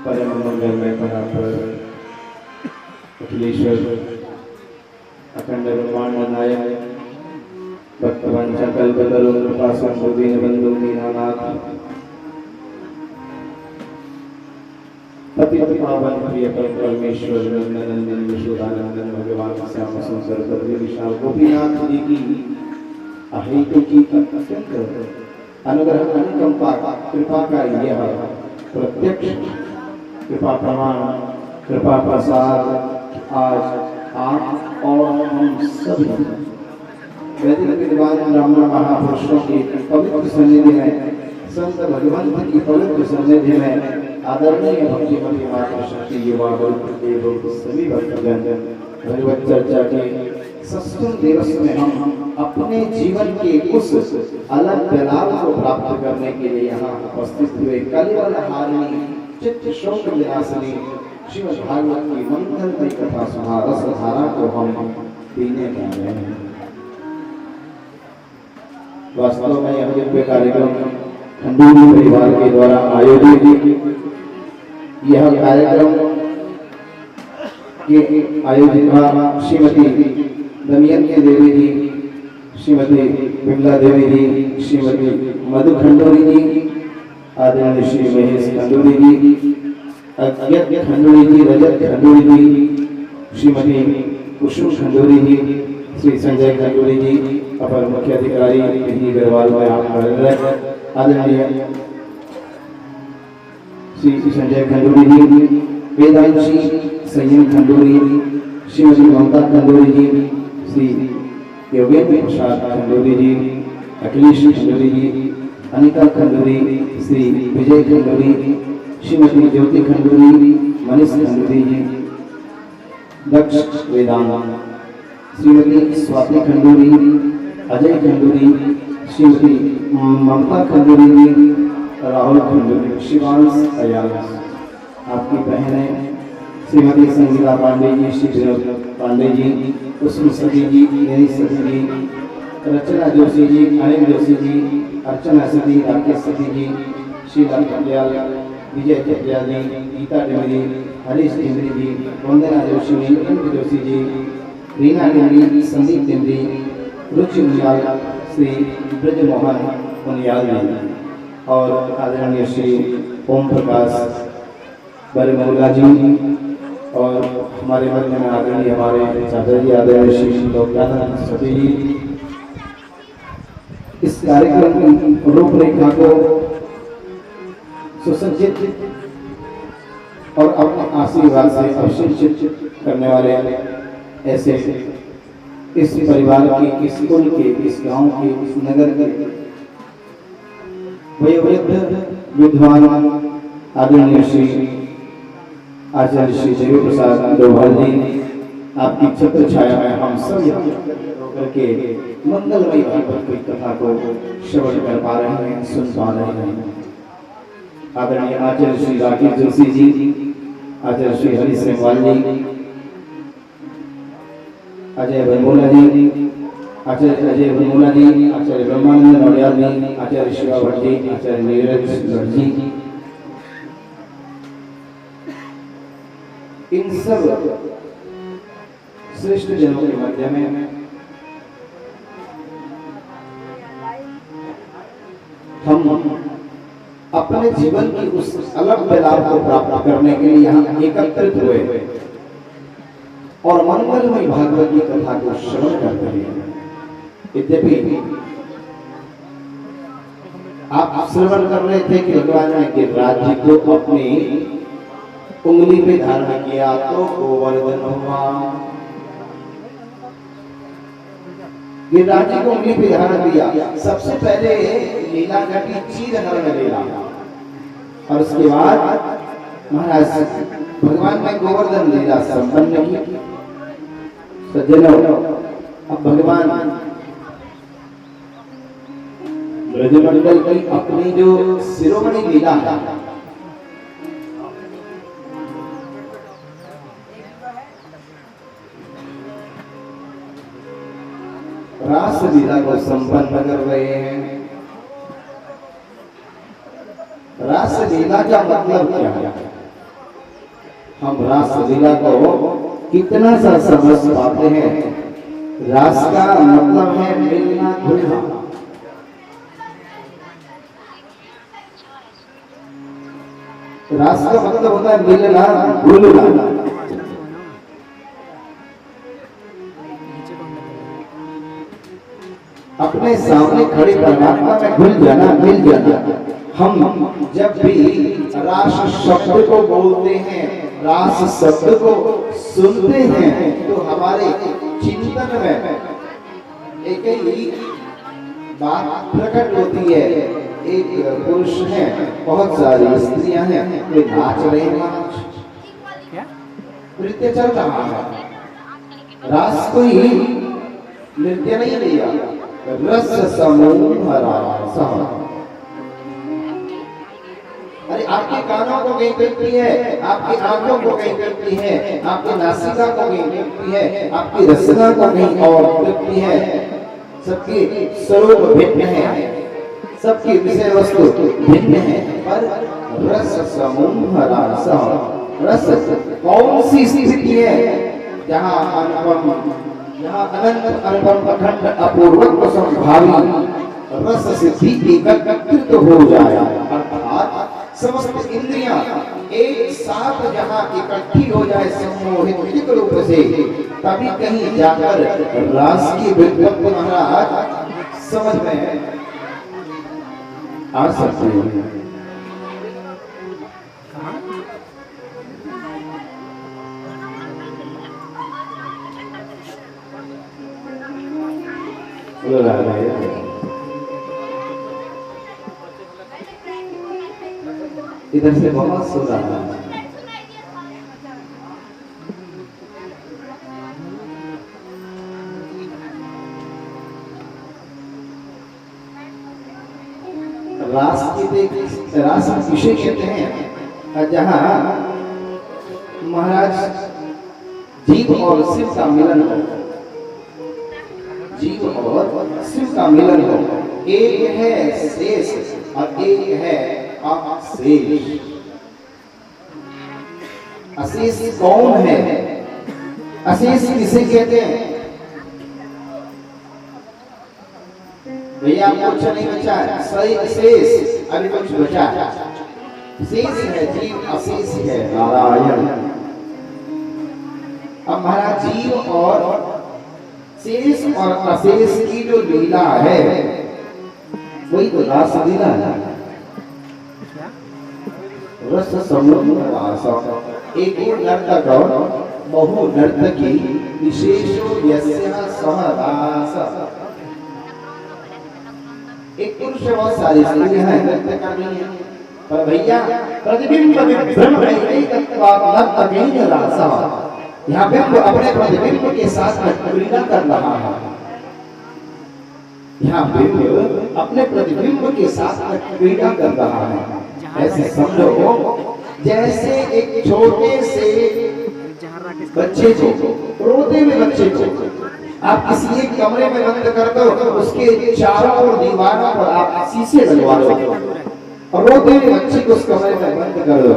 परम मंगलमय परापर अखिलेश्वर अखंड ब्रह्मांड नायक भक्तवांछा कल्पतरु कृपा सिंधु दीनबंधु दीनानाथ पतित पावन प्रिय परमेश्वर नंदन यशोदानंदन भगवान श्याम सुंदर बद्री विशाल गोपीनाथ जी की अहेतु की अत्यंत अनुग्रह अनुकंपा कृपा का यह प्रत्यक्ष कृपा प्रमाण कृपा प्रसाद आज आप और हम सभी वैदिक विद्वान ब्राह्मण महापुरुषों की पवित्र सन्निधि में संत भगवंत की पवित्र सन्निधि में आदरणीय भक्तिमती माता शक्ति युवा वर्ग एवं सभी भक्तजन भगवत चर्चा के सत्संग दिवस में हम अपने जीवन के उस अलग लाभ को प्राप्त करने के लिए यहाँ उपस्थित हुए कलिवल हारिणी चित्त शोक विनाशिनी श्रीमद् भागवत की मंगलमयी कथा सुना रस धारा को हम पीने जा रहे हैं। वास्तव में यह दिव्य कार्यक्रम खंडूरी परिवार के द्वारा आयोजित यह कार्यक्रम के आयोजिका श्रीमती दमयंती देवी जी, श्रीमती विमला देवी जी, श्रीमती मधु खंडूरी जी, आदरणीय श्री महेश खंडूरी जी, अज्ञत खंडूरी जी, रजत खंडूरी जी, श्रीमती कुसुम खंडूरी जी, श्री संजय खंडूरी जी, अपर मुख्य अधिकारी गढ़वाल में आप आदरणीय श्री संजय खंडूरी जी, वेदांशी संयम खंडूरी, श्रीमती ममता खंडूरी जी, श्री योगेंद्र प्रसाद खंडूरी जी, अखिलेश खंडूरी जी, अनिता खंडूरी, श्री विजय खंडूरी, श्रीमती ज्योति खंडूरी, मनीष खंडूरी जी, दक्ष वेदांत, श्रीमती स्वाति खंडूरी, अजय खंडूरी, श्रीमती ममता खंडूरी जी, राहुल खंडूरी, शिवांश अयाल, आपकी बहनें श्रीमती संगीता पांडे जी, श्री पांडे जी, कुसुम सती जी, मेरी सती जी, रचना जोशी जी, अनिल जोशी जी, अर्चना सती, राकेश सती जी, शीला कल्याल, विजय कल्याल जी, गीता डिमरी, हरीश डिमरी जी, वंदना जोशी जी, इंद्र जोशी जी, रीना डिमरी, संदीप डिमरी, रुचि मुनियाल, श्री ब्रज मोहन मुनियाल जी और आदरणीय श्री ओम प्रकाश बरमौला जी और हमारे मध्य में आदरणीय हमारे चाचा जी आदरणीय श्री लोकनाथ सती जी। इस कार्यक्रम की रूपरेखा को सुसज्जित और अपने आशीर्वाद से अभिषेचित करने वाले ऐसे इस परिवार के, इस कुल के, इस गांव के, इस नगर के वयोवृद्ध विद्वान आदरणीय श्री आचार्य श्री देवी प्रसाद डोभाल जी, आपकी छत्र छाया में हम सब होकर के मंगलमयी भागवत की कथा को श्रवण कर पा रहे हैं, सुन पा रहे हैं। आदरणीय आचार्य श्री राकेश जोशी जी, आचार्य श्री हरि सेमवाल जी, अजय बनमोला जी, आचार्य अजय बनमोला जी, आचार्य ब्रह्मानंद नौडियाल जी, आचार्य शिवा भट्ट जी, आचार्य नीरज भट्ट जी, इन सब श्रेष्ठ जनों के मध्य में हम अपने जीवन की उस अलग लाभ को प्राप्त करने के लिए यहाँ एकत्रित हुए और मंगलमयी भागवत की कथा को श्रवण करते हैं। यद्यपि आप श्रवण कर रहे थे कि भगवान ने गिरिराज जी को अपनी उंगली पे धारण किया तो गोवर्धन हुआ। गिरिराज जी को उंगली पे धारण किया, सबसे पहले लीला घटी चीर हरण लीला और उसके बाद महाराज भगवान ने गोवर्धन लीला संपन्न की। सज्जनों, अब भगवान ब्रजमंडल की अपनी जो शिरोमणि लीला है, रास लीला को संपन्न कर रहे हैं। रास लीला का मतलब क्या है? हम रास लीला को कितना सा समझ पाते हैं। रास का मतलब है मिलना घुलना। रास का मतलब होता है मिलना घुलना। अपने सामने खड़े परमात्मा में घुल जाना, मिल जाना। हम जब भी रास शब्द को बोलते हैं, रास शब्द को सुनते हैं, तो हमारे चिंतन में एक ही बात प्रकट होती है। एक पुरुष है, बहुत सारी स्त्रियां हैं, वे नाच रहे हैं, नृत्य चल रहा है। रास कोई नृत्य नहीं लिया, रस समूह रास। अरे आपके कानों को कहीं करती है, आपकी आंखों को कहीं करती है, आपकी नासिका को कहीं करती है, आपकी रसना को कहीं और करती है। सबके स्वरूप भिन्न है, सबकी विषय वस्तु भिन्न है, पर रस समूह रास। रस कौन सी स्थिति है जहाँ अनुपम, जहाँ अनंत अनुपम अखंड अपूर्वत्व संभावी रस सिद्धि एकत्रित हो जाए, अर्थात समस्त इंद्रियां एक साथ जहां इकट्ठी हो जाए सम्मोहित रूप से, तभी कहीं जाकर रास की व्युत्पत्ति महाराज समझ में आ सकती है। इधर से बहुत सुना रास विषय कहते हैं जहां महाराज जीव और शिव का मिलन हो, जीव और शिव का मिलन हो। एक है शेष और एक है अशेष। अशेष कौन है? अशेष किसे कहते हैं? भैया कुछ नहीं बचा, सही शेष अभी कुछ बचा। शेष है जीव, अशेष है नारायण। अब महाराज जीव और शेष और अशेष की जो लीला है वही तो रास लीला है। रस समूह रास। एक नर्तक और बहु नर्तकी विशेषो यस्या सह रास। एक पुरुष बहुत सारी स्त्रियां हैं, नृत्य कर रही हैं, पर भैया प्रतिबिंब विभ्रम नर्तकीन रास। यहाँ बिंब अपने प्रतिबिंब के साथ क्रीड़ा कर रहा है। यहाँ बिंब अपने प्रतिबिंब के साथ क्रीड़ा कर रहा है। ऐसे समझो जैसे एक छोटे से बच्चे को, रोते हुए बच्चे को आप किसी एक कमरे में बंद कर दो, उसके चारों ओर दीवारों पर आप शीशे लगवा दो और रोते हुए बच्चे को उस कमरे में बंद कर दो,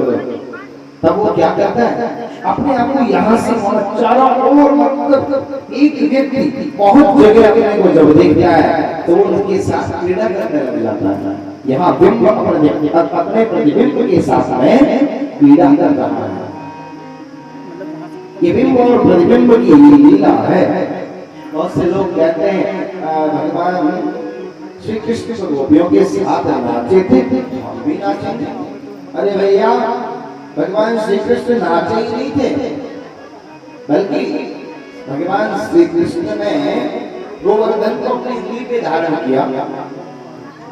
तब वो क्या करता है? अपने आप को यहाँ से चारों ओर, मतलब एक व्यक्ति बहुत जगह अपने को जब देखता है तो वो उसके साथ क्रीड़ा करने लग जाता है। यहाँ बिंब अपने प्रतिबिंब के साथ में क्रीड़ा कर रहा है। ये बिंब और प्रतिबिंब की लीला है। बहुत से लोग कहते हैं भगवान श्री कृष्ण गोपियों के साथ नाचे थे, हम भी नाचे। अरे भैया भगवान श्री कृष्ण नाचे ही नहीं थे, बल्कि भगवान श्री कृष्ण ने गोवर्धन को अपनी उंगली पे धारण किया।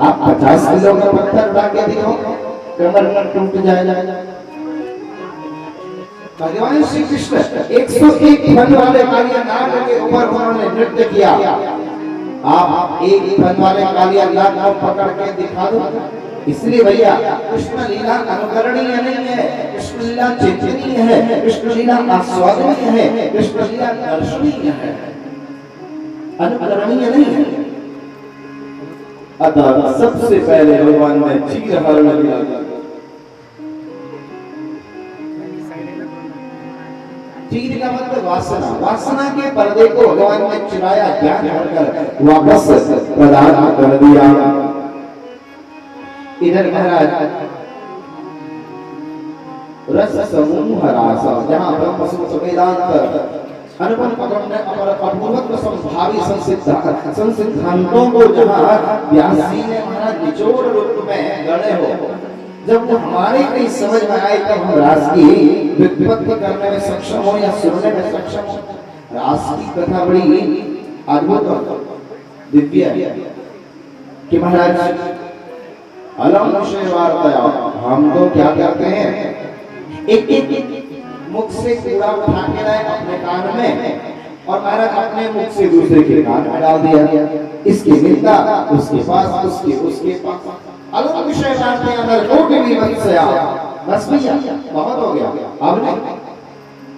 आप 50 किलो का पत्थर उठा के देखो, कमर पर टूट जाएगा। भगवान श्री कृष्ण 101 फन वाले कालिया नाग के ऊपर उन्होंने नृत्य किया। आप एक फन वाले कालिया नाग को पकड़ के दिखा दो। इसलिए भैया कृष्ण लीला अनुकरणीय नहीं है, कृष्ण लीला चिंतनीय है, कृष्ण लीला आस्वादनीय है, कृष्ण लीला दर्शनीय है, अनुकरणीय नहीं है। अतः सबसे पहले भगवान ने चीर हरण किया। तीर का मतलब वासना, वासना के पर्दे को भगवान ने चुराया, ज्ञान भरकर वापस प्रदान कर दिया। इधर महाराज रस समूह रासा, जहां ब्रह्म सूत्र वेदांत अनुपम पकड़ने अपर अपूर्वत्व संभावी संसिद्धांतों को जहां व्यास जी ने महाराज निचोड़ रूप में गढ़े हो, जब वो हमारे कहीं समझ में आए तब हम रास की व्युत्पत्ति करने में सक्षम हो या सुनने में सक्षम हो। रास की कथा बड़ी अद्भुत दिव्य है कि महाराज अलम विषय वार्ता, हम तो क्या करते हैं, एक एक मुख से कूड़ा उठा के लाए अपने कान में और महाराज अपने मुख से दूसरे के कान में डाल दिया, इसकी निंदा उसके पास, उसके पास, अलग विषय बातें अंदर कोटि भी वत्सया, बस भैया बहुत हो गया, अब नहीं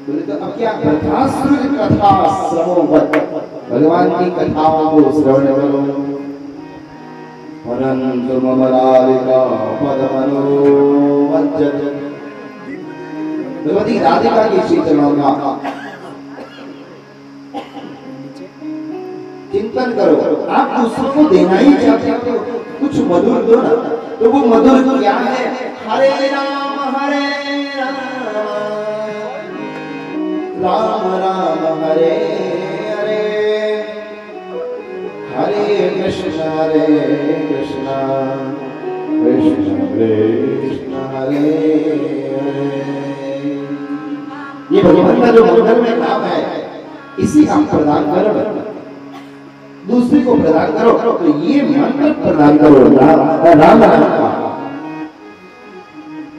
बोले तो अब क्या, कथासृज कथा श्रवोवत, भगवान की कथाओं को श्रवण करो। परंतु ममलालिका पदमनोमज्जत, भगवती राधिका की शीतलों का चिंतन करो। आप दूसरों को देना ही चाहते हो, कुछ मधुर दो ना, तो वो मधुर क्या है, हरे राम राम राम हरे हरे, हरे कृष्ण कृष्ण कृष्ण हरे हरे। ये भगवान का जो मंगल में नाम है, इसी हम प्रदान करो, दूसरे को प्रदान करो, तो ये मंत्र प्रदान करो राम नाम का।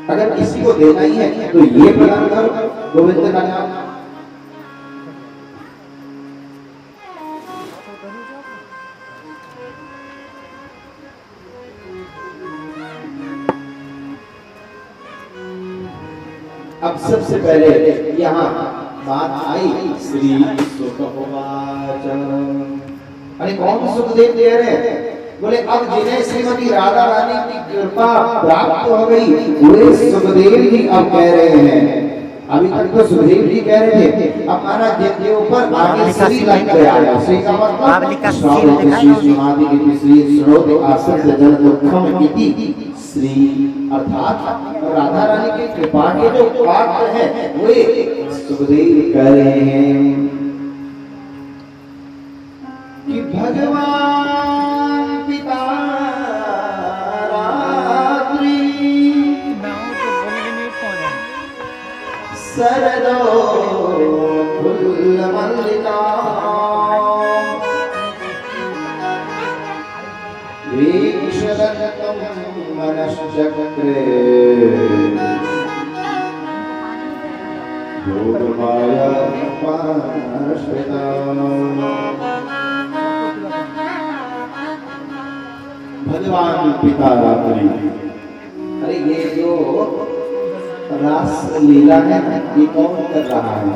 अगर किसी को देना ही है तो ये प्रदान करो, गोविंद का नाम। अब सबसे पहले यहाँ बात आई श्री सुखवाच, अरे कौन सुखदेव दे रहे, बोले अब जिन्हें श्रीमती राधा रानी की कृपा प्राप्त हो गई वे सुखदेव जी अब कह रहे हैं। अभी तक तो सुखदेव जी कह रहे थे, अब महाराज जिनके ऊपर आगे श्री लग गया, श्री का मतलब श्री श्रोत आसक्त जन दुखम इति श्री, अर्थात राधा रानी की कृपा के जो पात्र है वे सुखदेव कह रहे हैं कि भगवान पिता रात्रि सरदो फुल्ल मल्लिका वीक्षरतम मनश्चक्रे योगमाया पाश्रिता। भगवान पिता रात्रि, अरे ये जो रास लीला है ये कौन कर रहा है,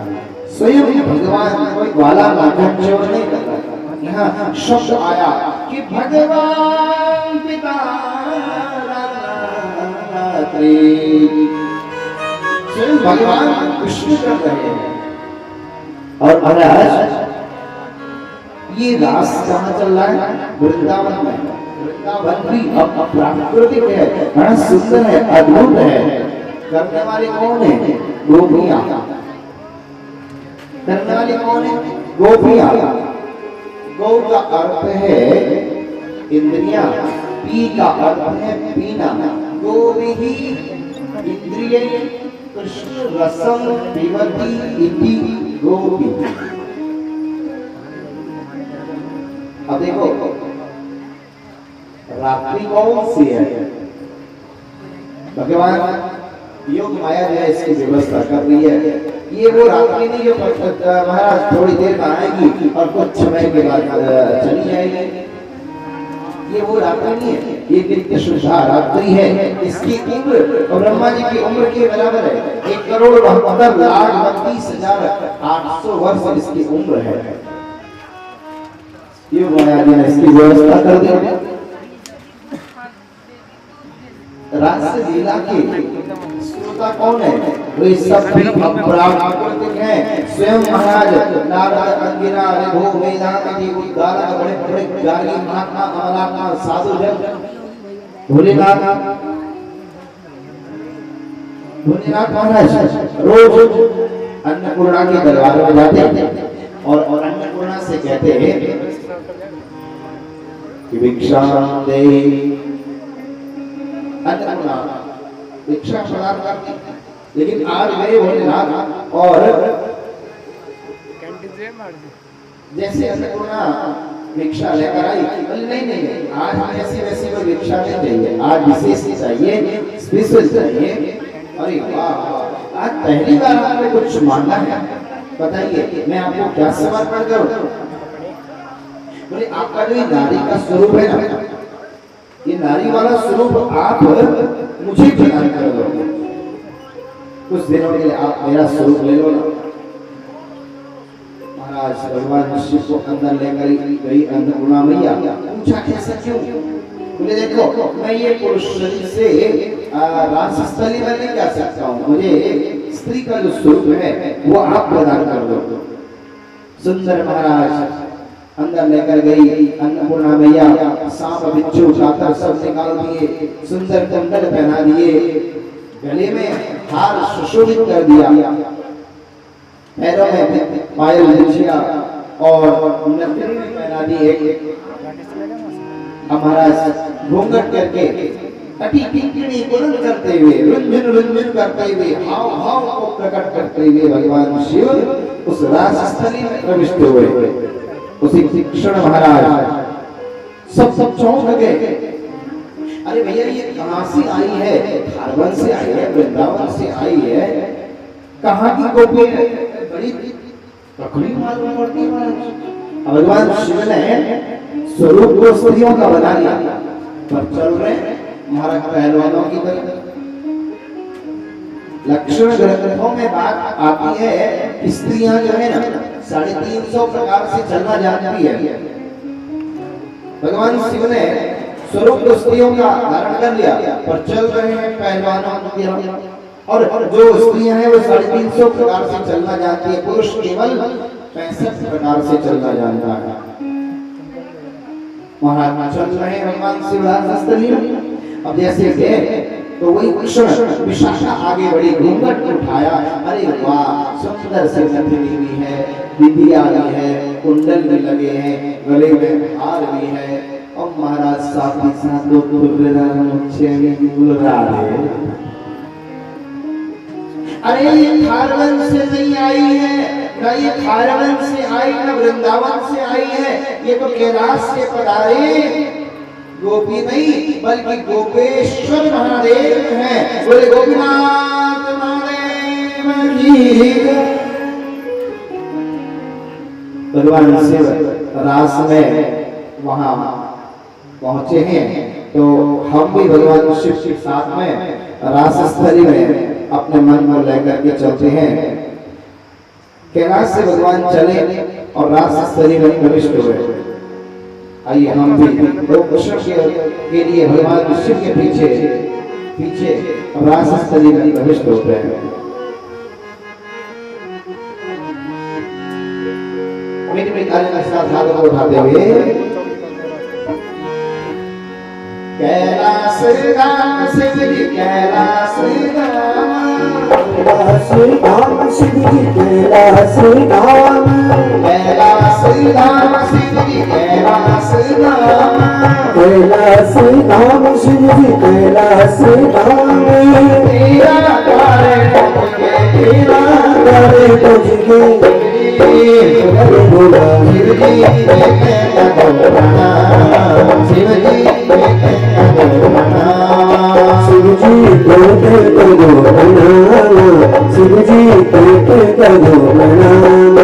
स्वयं भगवान, कोई ग्वाला नाटक चोर नहीं कर रहा। यहाँ शब्द आया कि भगवान पिता रात्रि, स्वयं भगवान कृष्ण कर रहे हैं। और महाराज ये रास कहाँ चल रहा है, वृंदावन में। वृंदावन भी अब प्राकृतिक है, बड़ा सुंदर है, अद्भुत है। करने वाले कौन है, गोपियां। करने वाले कौन है, गोपियां। गौ का अर्थ है इंद्रियां, पी का अर्थ है पीना। गोभिः इंद्रिय कृष्ण रसम पिबति इति गोपी। अब देखो रात्रि कौन सी है, भगवान योग माया जो है इसकी व्यवस्था कर रही है। ये वो रात्रि नहीं जो महाराज थोड़ी देर में आएगी और कुछ समय के बाद चली जाएगी, ये वो रात्रि नहीं है, ये नित्य शुद्धा रात्रि है। इसकी उम्र ब्रह्मा जी की उम्र के बराबर है, 1,72,32,800 वर्ष इसकी उम्र है। योग माया जी ने इसकी व्यवस्था कर दी। रास लीला के श्रोता कौन है, वे सब भी प्राकृतिक हैं। स्वयं महाराज नारद, अंगिरा, ऋभु, वेदांति, उद्गारक, बड़े बड़े ज्ञानी महात्मा, अमलात्मा, साधु जन, भोलेनाथ महाराज रोज अन्नपूर्णा के दरबार में जाते और अन्नपूर्णा से कहते हैं कि भिक्षा दे। अन्नपूर्णा भिक्षा प्रदान करती, लेकिन आज गए भोलेनाथ और जैसे अन्नपूर्णा भिक्षा लेकर आई, नहीं नहीं आज हम ऐसे वैसे कोई भिक्षा नहीं चाहिए, आज विशेष चाहिए, स्पेशल चाहिए। अरे वाह, आज पहली बार आपने कुछ मांगा है, बताइए मैं आपको क्या समर्पण करूं? बोले आपका जो नारी का स्वरूप है ना, ये नारी वाला स्वरूप आप मुझे प्रदान कर दो, कुछ दिनों के लिए आप मेरा स्वरूप ले लो ना। महाराज भगवान शिव को अंदर लेकर गई अन्नपूर्णा मैया, पूछा कैसे क्यों? बोले देखो मैं ये पुरुष शरीर से राजस्थली में नहीं जा सकता हूँ, मुझे स्त्री का जो स्वरूप है वो आप प्रदान कर दो। सुंदर महाराज अंदर लेकर गई अन्नपूर्णा मैया, सांप बिच्छू कातर सब निकाल दिए, सुंदर कुंडल पहना दिए, गले में हार सुशोभित कर दिया, पैरों में पायल बिछिया और नथनी पहना दी। महाराज घूंघट करके कटी टिकड़ी बुलंद करते हुए, रुंझुन करते हुए, हाव भाव को प्रकट करते हुए भगवान शिव उस राजस्थली में प्रविष्ट हुए। उसी क्षण महाराज सब चौंक गए। अरे भैया ये कहां से आई है? खारवन से आई है, वृंदावन से आई है, कहां की गोपी है? बड़ी तकलीफ मालूम पड़ती है महाराज। भगवान शिव ने स्वरूप को स्त्रियों का बना लिया, पर चल रहे महाराज पहलवानों की तरह। लक्षण ग्रंथों में बात आती है कि स्त्रियां जो है ना 350 प्रकार से चलना जानती है। भगवान शिव ने स्वरूप स्त्रियों का धारण कर लिया, पर चल रहे हैं पहलवानों की तरह। और जो स्त्रियां हैं वो 350 प्रकार से चलना जानती है, पुरुष केवल 65 प्रकार से चलना जानता है। महाराज चल रहे हैं भगवान शिव राजस्थली में। अब जैसे गए तो वही क्षण विशाखा आगे बढ़ी, घूंघट उठाया। अरे वाह, सुंदर से नथनी भी है, बिंदिया भी है, कुंडल भी लगे हैं, गले में हार भी है, और महाराज साथ ही साथ दो अरे ये खारवन से नहीं आई है, न ये खारवन से आई, न वृंदावन से आई है, ये तो कैलाश से पधारे गोपी नहीं बल्कि गोपेश्वर महादेव हैं। बोले गोपीनाथ महादेव की। भगवान शिव रास में वहां पहुंचे हैं, तो हम भी भगवान शिव के साथ में रासस्थली में अपने मन को लेकर के चलते हैं। कैलाश से भगवान चले और रासस्थली में प्रविष्ट हुए। आइए हम भी दो क्षण के लिए भगवान शिव के पीछे पीछे रासस्थली में प्रविष्ट होते हैं। मीठी ताली के साथ हाथों को उठाते हुए कैलाश धाम शिव जी, कैलाश धाम शिव जी, कैलाश धाम, कैलाश धाम शिव जी, कैलाश धाम, कैलाश धाम शिव जी, कैलाश धाम। तेरा करे तेरा करे तुझके बोला शिव जी शिव जी शिव जी कोटे करो बनाना, शिव जी कोटे करो बनाना।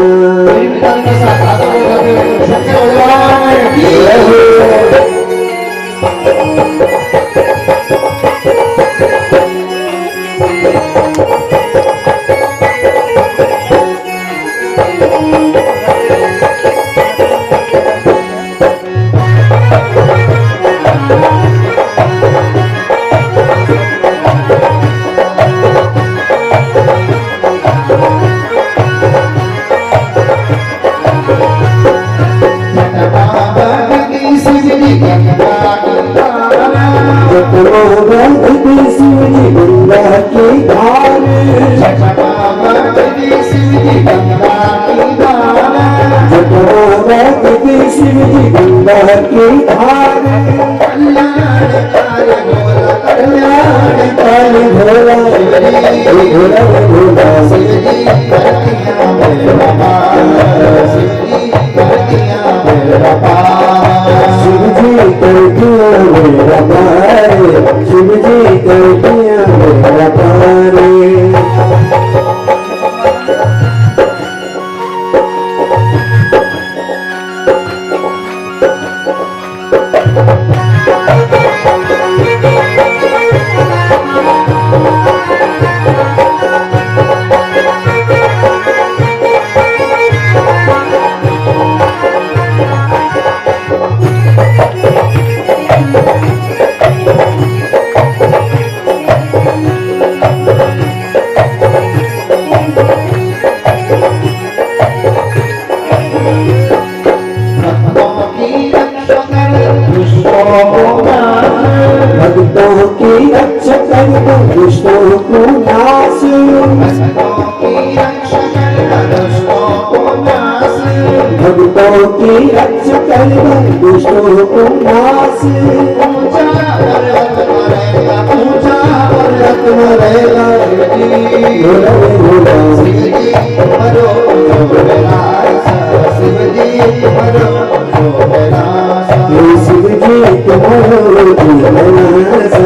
बहती शिव जी गंगा की धार, जटवा बहती शिव जी गंगा की धार, जटवा बहती शिव जी गंगा की धार, कल्याणकारी भोला, कल्याणकारी भोला, भोला भोला शिव जी करतियां मेरा पार, शिव जी करतियां मेरा पार, शिव जी करतियां मेरा पार, शिव जी करतियां मेरा पार। भक्तों की रक्षा कर दो दुष्टों को नाश, भक्तों की रक्षा कर दो दुष्टों को नाश, भक्तों की रक्षा कर दो दुष्टों को नाश। ऊंचा पर्वत मरेगा भोला भोला शिव जी मरो शिव जी मरो शिव जी तुम्हारो झूलनासा,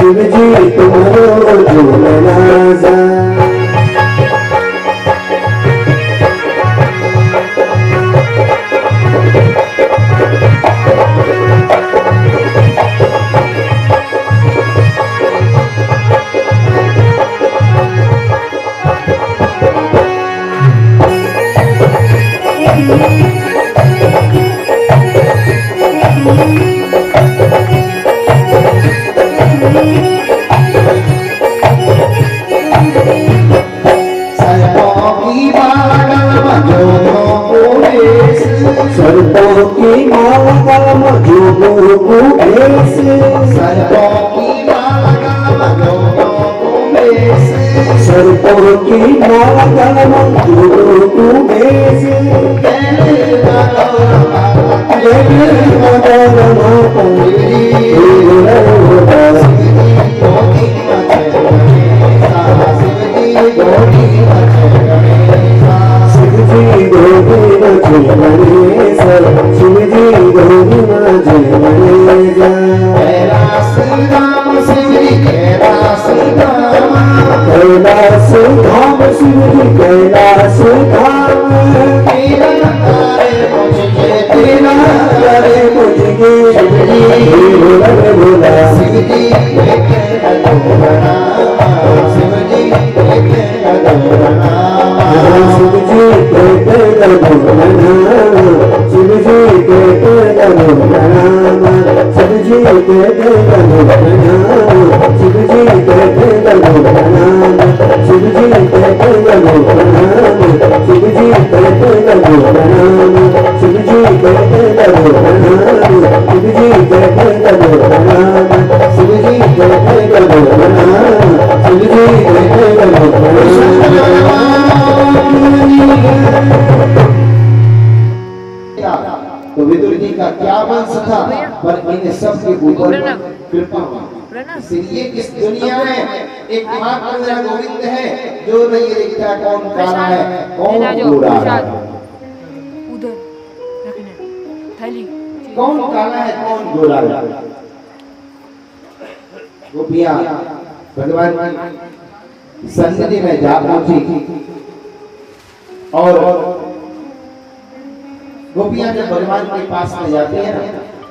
शिव जी तुम्हारो झूलनासा। सर्पों की माला गलम जोगों को भेस, सर्पों की माला गलम जोगों को भेस, सर्पों की माला गलम जोगों को भेस। कैले माता शिव जी गोविंद जय गणेश, शिव जी गोविंद जय गणेश। कैलाश धाम शिव जी कैलाश धाम, कैलाश धाम शिव जी कैलाश धाम। तेरा तारे मुझे, तेरा तारे मुझे शिव जी भोला भोला शिव जी एक अधूरा, शिव जी एक अधूरा, शिव जी के भोला नाम, शिव जी के भोला नाम, शिव जी के भोला नाम, शिव जी के भोला नाम, शिव जी के भोला नाम, शिव जी के भोला नाम, शिव जी के भोला नाम, शिव जी के भोला नाम, शिव जी के भोला नाम, शिव जी के भोला नाम। तो विदुर जी का क्या वंश था, पर इन सब के ऊपर कृपा हुई। इसलिए इस दुनिया में एकमात्र मेरा गोविंद है जो नहीं देखता कौन काला है कौन गोरा है, उधर रखना थाली, कौन काला है कौन गोरा है। गोपियां भगवान की सन्निधि में जा पहुंची और गोपियां जब भगवान के पास में जाती है ना,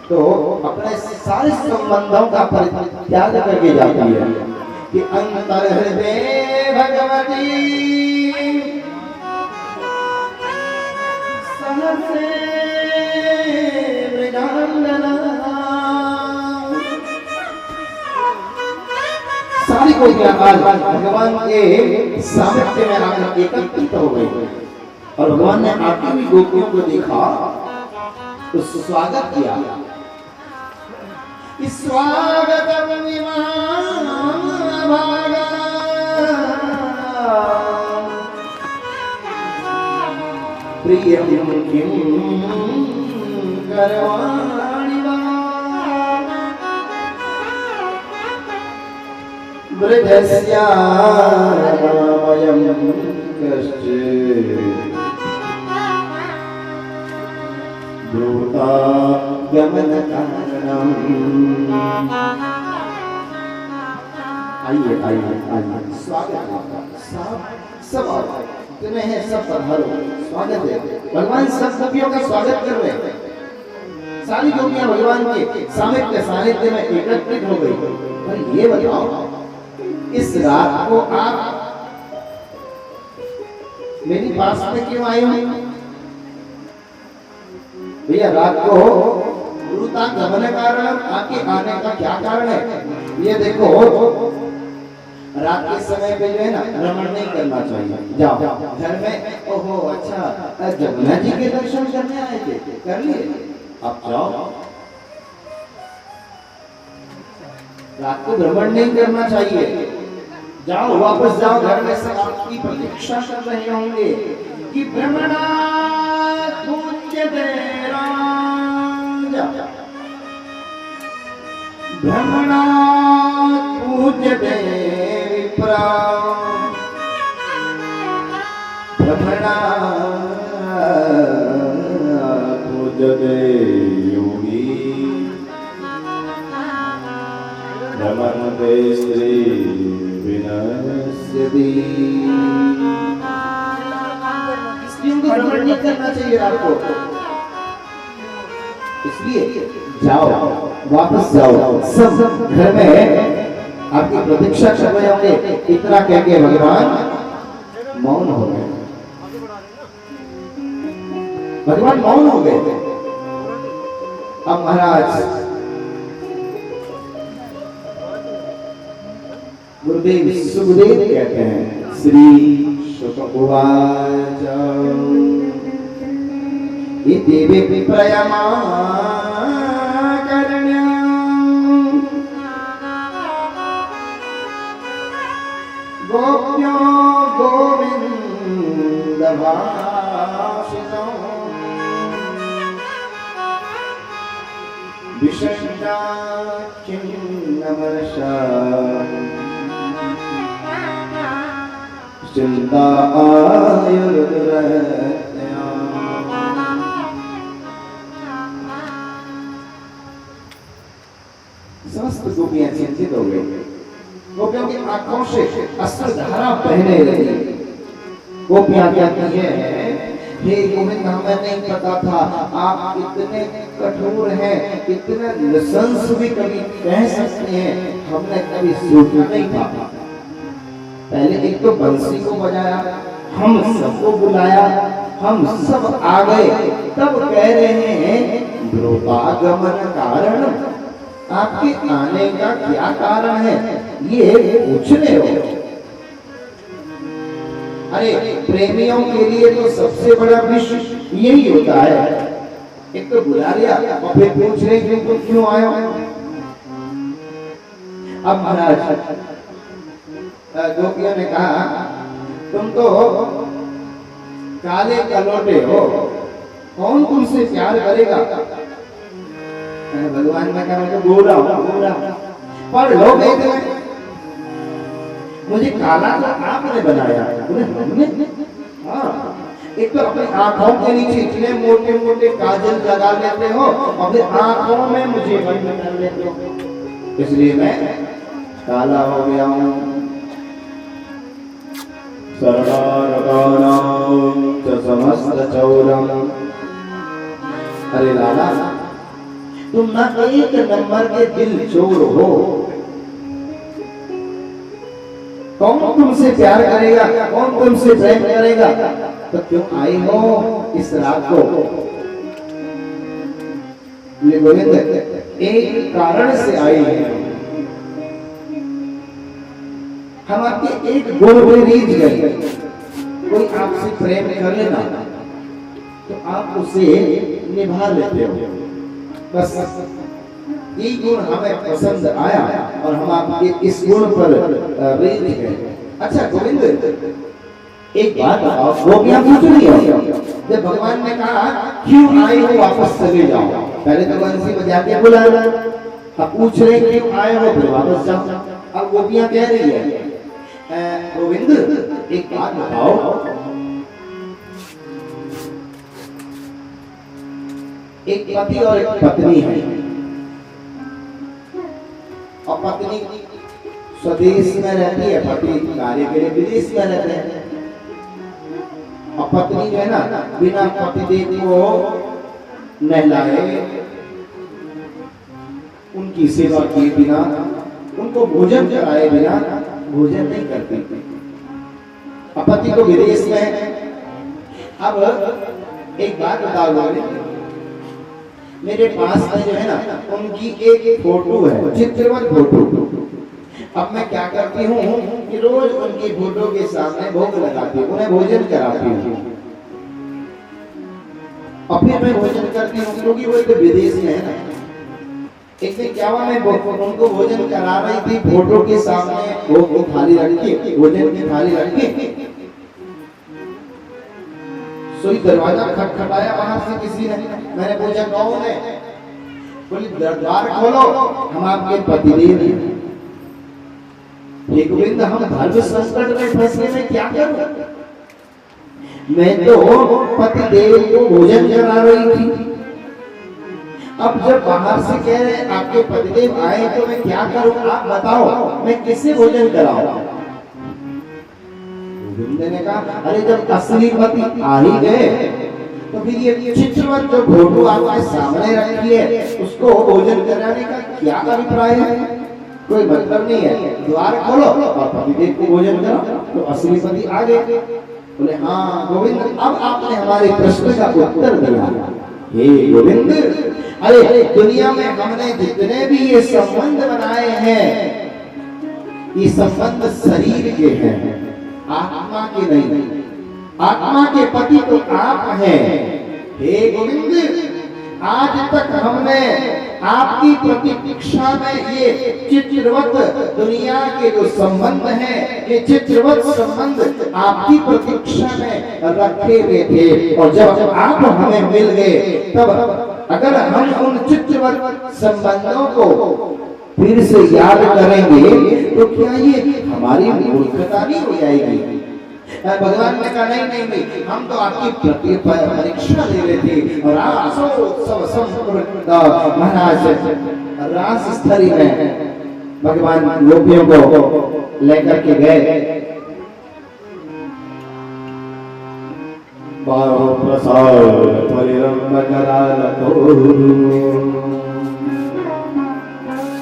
तो अपने सारे संबंधों का परित्याग करके जाती है कि अंतर हृदय भगवती सहसे मृगांगना। सारी गोपियां आज भगवान के सामर्थ्य में आकर एकत्रित हो गई और भगवान ने आती हुई गोपियों को देखा तो स्वागत किया। स्वागतम विमान प्रियं किं करवाणि वा ब्रजस्यामयं कश्चित् दूतागमनकारणम्। आइए आइए आइए, स्वागत है आपका। सब तुम्हें है, सब पधारो, स्वागत है। भगवान सब गोपियों का स्वागत कर रहे हैं। सारी गोपियां भगवान के सानिध्य में एकत्रित हो गई। पर ये बताओ, इस रात को आप मेरी पास में क्यों आए हो? भैया, रात को गुरुतागमन कारण आपके आने का क्या कारण है? ये देखो, रात के समय पे जो है ना, भ्रमण नहीं करना चाहिए। जाओ घर में, ओहो अच्छा जमुना जी के दर्शन करने आए थे, कर लिए, आप जाओ। रात को भ्रमण नहीं करना चाहिए, जाओ वापस जाओ घर में। सब आपकी प्रतीक्षा कर रहे होंगे कि भ्रमणात् पूज्यते राजा, भ्रमणात् पूज्यते विप्रा, भ्रमणात् पूज्यते योगी, भ्रमन्ते स्त्री विनश्यति। स्त्रियों को भ्रमण नहीं करना चाहिए रात को, इसलिए जाओ वापस जाओ। सब घर में आपकी प्रतीक्षा कर रहे होंगे। इतना कह के भगवान मौन हो गए। भगवान मौन हो गए। अब महाराज गुरुदेव सुखदेव कहते हैं, श्री शुक उवाच इति विप्रयमाकर्ण्यं गोप्यो गोविन्दभाषितं विषण्णा खिन्नमनसा चिंता आयुर्दुरत्या। समस्त गोपियां चिंतित हो गई। गोपियों की आंखों से अश्रुधारा बहने लगी। गोपियां कहती हैं, हे गोविंद, हमें नहीं पता था आप इतने कठोर हैं, इतने नृशंस भी कभी कह सकते हैं, हमने कभी सोचा नहीं था। पहले एक तो बंसी को बजाया, हम सबको बुलाया, हम सब आ गए, तब कह रहे हैं द्रुतागमन कारण, आपके आने का क्या कारण है ये पूछ रहे हो। अरे प्रेमियों के लिए तो सबसे बड़ा विष यही होता है, एक तो बुला लिया और फिर पूछ रहे तुम क्यों आए हो। अब महाराज गोपियों ने कहा, तुम तो काले कलोटे हो, कौन तुमसे प्यार करेगा? भगवान ने कहा, मैं तो गोरा हूं, पर लोग कहते हैं मुझे काला तो आपने बनाया। हमने? हाँ, एक तो अपनी आंखों के नीचे इतने मोटे मोटे काजल लगा लेते हो और फिर आंखों में मुझे बंद कर लेते हो, इसलिए मैं काला हो गया हूँ। सर्वारकानां च समस्तचौरम्। अरे लाला, तुम ना एक नंबर के दिल चोर हो, कौन तुमसे प्यार करेगा, कौन तुमसे प्रेम करेगा? तो क्यों आई हो इस रात को? ये गोविंद एक कारण से आई है। हम आपके एक गुण पे रीझ गए। कोई आपसे प्रेम कर लेना तो आप उसे निभा लेते हो, बस ये गुण हमें पसंद आया और हम आपके इस गुण पर रीझ गए। अच्छा गोविंद, एक बात बताओ, गोपियां पूछ रही है जब भगवान ने कहा क्यों आए हो वापस चले जाओ, पहले तो बंसी बजा के बुला, अब पूछ रहे क्यों आए हो फिर वापस जाओ। अब गोपियां कह रही है गोविंद एक बात बताओ, एक पति और एक पत्नी है, और पत्नी स्वदेश में रहती है, पति कार्य के लिए विदेश में रहते हैं, और पत्नी जो है ना बिना पतिदेव को नहलाए, उनकी सेवा किए बिना, उनको भोजन कराए बिना भोजन नहीं करती। अब पति को विदेश में। अब एक बात बताओ, मेरे पास में जो है ना उनकी एक फोटो है, चित्रवत फोटो। अब मैं क्या करती हूँ कि रोज उनकी फोटो के सामने भोग लगाती हूँ, उन्हें भोजन कराती हूँ, और फिर मैं भोजन करती हूँ, क्योंकि वो एक विदेश में है ना। एक दिन क्या हुआ, मैं उनको भोजन करा रही थी, फोटो के सामने भोग की थाली रख के, भोजन की थाली रख के, सोई दरवाजा खटखटाया बाहर से किसी ने। मैंने पूछा कौन है? बोली द्वार खोलो, हम आपके पतिदेव हैं। गोविंद हम धर्म संकट में फंसने में क्या करूं? मैं तो पतिदेव को भोजन करा रही थी, अब जब बाहर से कह रहे आपके पतिदेव आए तो मैं क्या करूं? आप बताओ मैं किसे भोजन कराऊं? गोविंद ने कहा अरे जब असली पति आ ही गए तो फिर ये चित्रवत जो फोटो आपके सामने रखी है उसको भोजन कराने का क्या अभिप्राय है? कोई मतलब नहीं है, द्वार खोलो और पतिदेव को भोजन कराओ। तो असली पति आ गए। बोले हाँ गोविंद, अब आपने हमारे प्रश्न का उत्तर दिया। हे गोविंद, अरे दुनिया में हमने जितने भी ये संबंध बनाए हैं, ये संबंध शरीर के हैं, आत्मा के नहीं। आत्मा के पति तो आप हैं। हे गोविंद, आज तक हमने आपकी प्रतीक्षा में ये चित्रवत दुनिया के जो संबंध हैं, ये चित्रवत संबंध आपकी प्रतीक्षा में रखे हुए थे, और जब आप हमें मिल गए तब अगर हम उन चित्रवत संबंधों को फिर से याद करेंगे तो क्या ये हमारी मूर्खता नहीं हो जाएगी? भगवान ने कहा नहीं नहीं नहीं, हम तो आपकी परीक्षा ले रहे थे। और महाराज रास स्थली में भगवान गोपियों को लेकर के गए।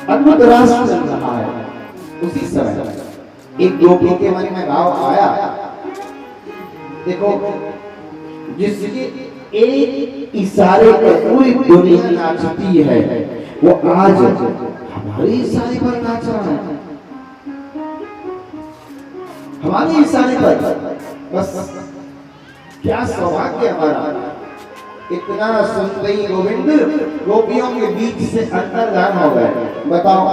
अद्भुत रास चल रहा है। उसी समय एक गोपी के मन में भाव आया, देखो जिसके एक इशारे पर पूरी दुनिया नाचती है, वो आज हमारे इशारे पर नाच रहा है। हमारे इशारे पर, बस क्या सौभाग्य हमारा। इतना सुनते ही गोविंद गोपियों के बीच से अंतर्धान हो गए। बताओ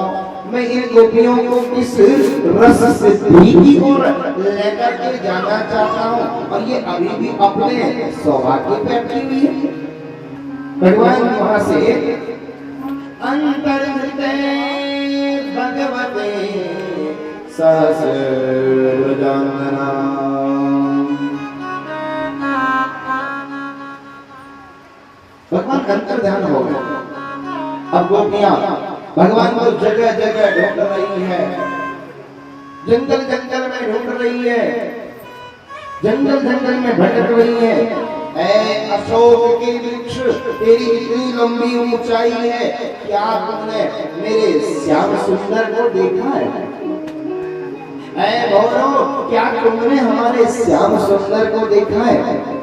मैं इन गोपियों को किस रस से की ओर लेकर के जाना चाहता हूँ, और ये अभी भी अपने सौभाग्य पे अटकी हुई है। भगवान वहां से अंतर्हिते भगवते सहस्रजानना, भगवान अंतर्ध्यान हो गए। अब गोपियां भगवान को जगह जगह ढूंढ रही है, जंगल जंगल में ढूंढ रही है, जंगल जंगल में भटक रही है। ऐ अशोक के वृक्ष, तेरी इतनी लंबी ऊंचाई है, क्या तुमने मेरे श्याम सुंदर को देखा है? ऐ भौरों, क्या तुमने हमारे श्याम सुंदर को देखा है?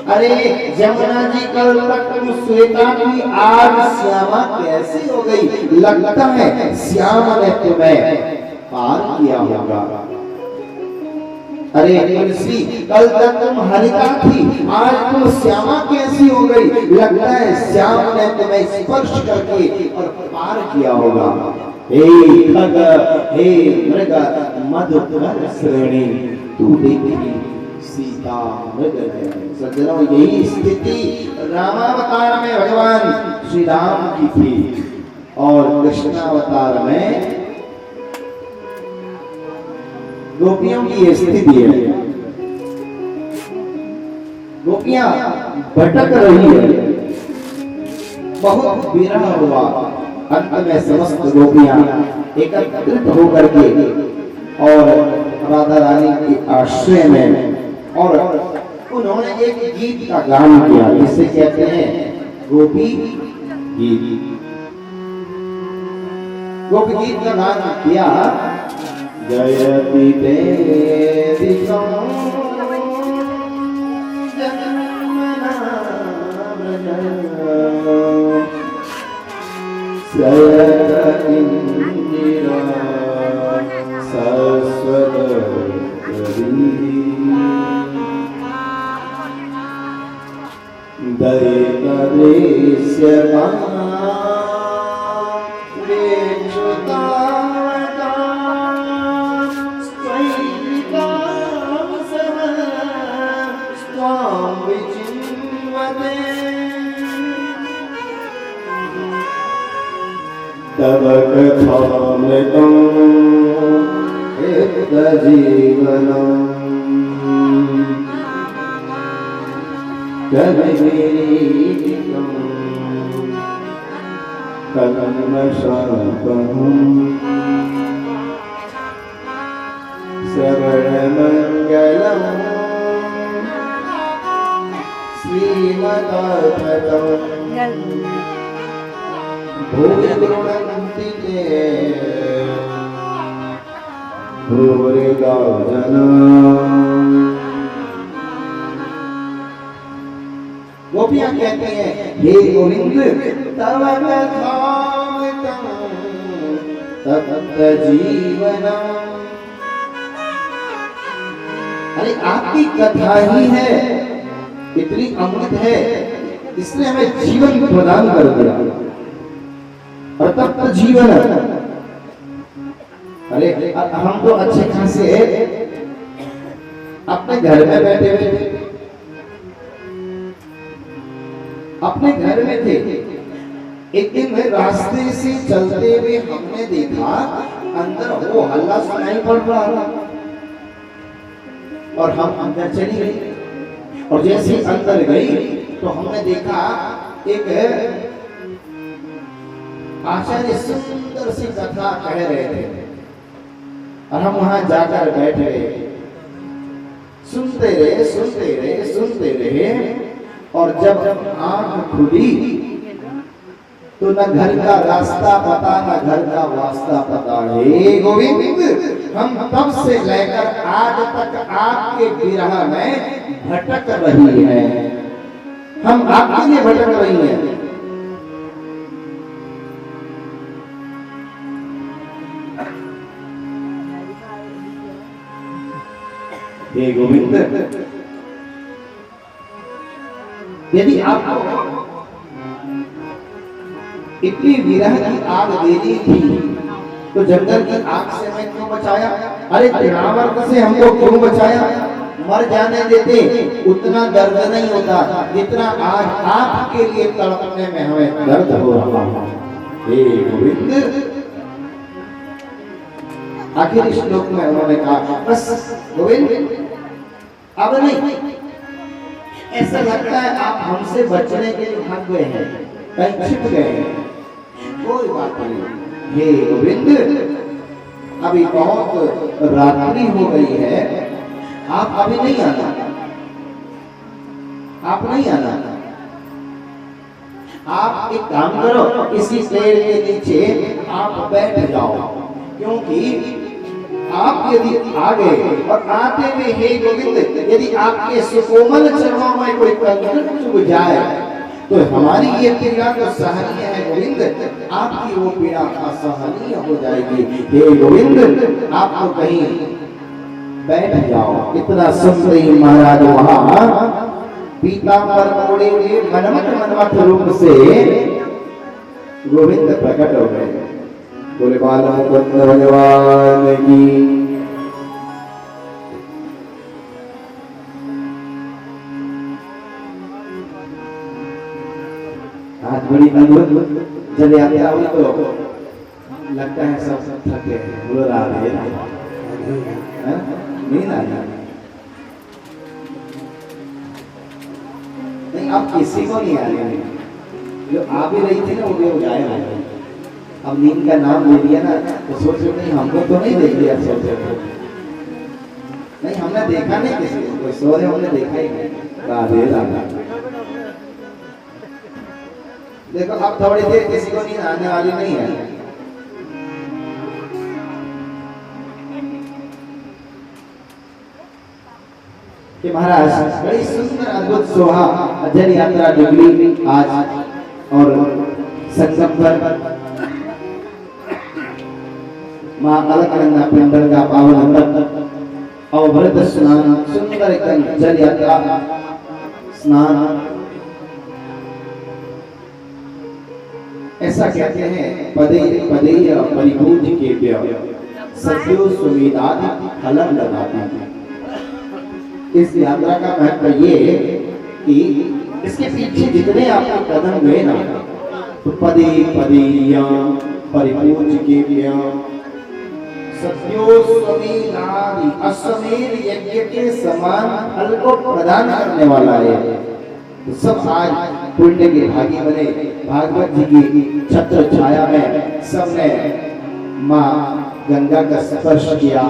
अरे यमुना जी कल तक तुम श्वेता की, आज श्यामा कैसी हो गई? लगता है श्याम ने तुम्हें पार किया होगा। अरे तुलसी, कल तक तुम हरिता थी, आज तुम श्यामा कैसी हो गई? लगता है श्याम ने तुम्हें स्पर्श करके और पार किया होगा। हे खग, हे मृग, मधुकर श्रेणी, तू देखी सीता मृग नयन। सज्जनों, यही स्थिति रामावतार में भगवान श्री राम की थी और कृष्णावतार में गोपियों की ये स्थिति है। गोपियां भटक रही है, बहुत विरह हुआ। अंत में समस्त गोपियां एकत्रित होकर के और राधा रानी के आश्रय में और उन्होंने एक गीत का गान किया, जिसे कहते हैं गोपी गीत। गोपी गीत का गान किया। जयति देविकं सरस्वती तव कथामृतं जीवनम् कविवीरितं कलमशापहम् श्रवणमङ्गलम् श्रीमदाततम् भूरिगुणन्ति ते भूरिगा जना। गोपियां कहते हैं, हे गोविंद तव कथामृतं तप्त जीवनम्। अरे आपकी कथा ही है, इतनी अमृत है, इसने हमें जीवन प्रदान कर दिया और तप्त जीवन। अरे हम तो अच्छे खासे अपने घर में बैठे हुए थे, अपने घर में थे। एक दिन रास्ते से चलते हुए हमने देखा अंदर वो हल्ला सुनाई पड़ रहा था और हम अंदर चली गई। और जैसे ही अंदर गई तो हमने देखा एक आचार्य सुंदर सी कथा कह रहे थे और हम वहां जाकर बैठ गए। सुनते रहे सुनते रहे सुनते रहे और जब आंख खुली तो न घर का रास्ता पता न घर का वास्ता पता। हे गोविंद, हम तब से लेकर आज तक आपके विरह में भटक रही हैं, हम आपके लिए भटक रही हैं। हे गोविंद, यदि आपको इतनी विरह की आग देनी थी तो जंगल की आग से मैं क्यों बचाया? अरे तृणावर्त से हमको क्यों बचाया? मर जाने देते, उतना दर्द नहीं होता जितना आज आपके लिए तड़पने में हमें दर्द हो रहा है। हे गोविंद, आखिरी श्लोक में उन्होंने कहा बस गोविंद अब नहीं। ऐसा लगता है आप हमसे बचने के लिए भाग गए हैं, कहीं छिप गए हैं। कोई बात नहीं, हे गोविंद अभी बहुत रात्रि हो गई है, आप अभी नहीं आना, आप नहीं आना। आप एक काम करो, इसी पेड़ के नीचे आप बैठ जाओ, क्योंकि आप यदि आ गए और आते हुए हे गोविंद यदि आपके सुकोमल चरणों में कोई कंकड़ चुभ जाए तो हमारी ये पीड़ा तो सहनीय है गोविंद, आपकी वो पीड़ा असहनीय हो जाएगी। हे गोविंद आप तो कहीं बैठ जाओ। इतना सुनते ही महाराज वहां पीतांबर मोड़े हुए मनमथ रूप से गोविंद प्रकट हो गए। बोले बालमुकुंद भगवान की। बड़ी अद्भुत जब यात्रा हुई तो लगता है सब थके बोल रहा है नींद आ रही नहीं, अब किसी को नहीं आ रही, जो आ भी रही थी ना वो भी हो जाए। अब नींद का नाम ले दिया ना तो सोच रहे नहीं हमको तो नहीं देख लिया, सोच रहे नहीं हमने देखा नहीं किसी को, कोई सो रहे हमने देखा ही नहीं। राधे राधे। देखो अब थोड़ी देर किसी को नींद आने वाली नहीं है। कि महाराज बड़ी सुंदर अद्भुत शोभा अजय यात्रा निकली आज और संगम पर मां अलकनंदा पिंडर का पावन अंतर और व्रत स्नान सुंदर एकदम जल यात्रा स्नान। ऐसा कहते हैं पदे पदे परिपूज के व्य सत्यो सुविदादि फलम लगाती। इस यात्रा का महत्व ये कि इसके पीछे जितने आपके कदम गए ना तो पदे पदीया परिपूज के सत्यो स्वमेधादि अश्वमेध यज्ञ के समान फल को प्रदान करने वाला है। तो सब आज पुण्य के भागी बने। भागवत जी की छत्र छाया में सबने माँ गंगा का स्पर्श किया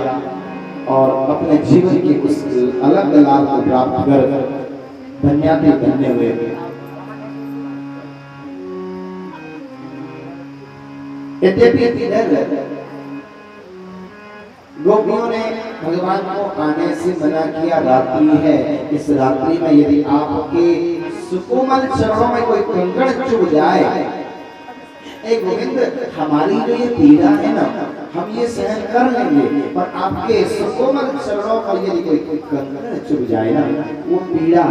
और अपने जीवन के उस अलग लाभ को प्राप्त कर धन्याति धन्य हुए। यद्यपि गोपियों ने भगवान को आने से मना किया, रात्रि है, इस रात्रि में यदि आपके सुकोमल चरणों में कोई कंकड़ चुभ जाए, ए गोविंद हमारी जो ये पीड़ा है ना हम ये सहन कर लेंगे, पर आपके सुकोमल चरणों पर यदि कोई कंकड़ चुभ जाए ना वो पीड़ा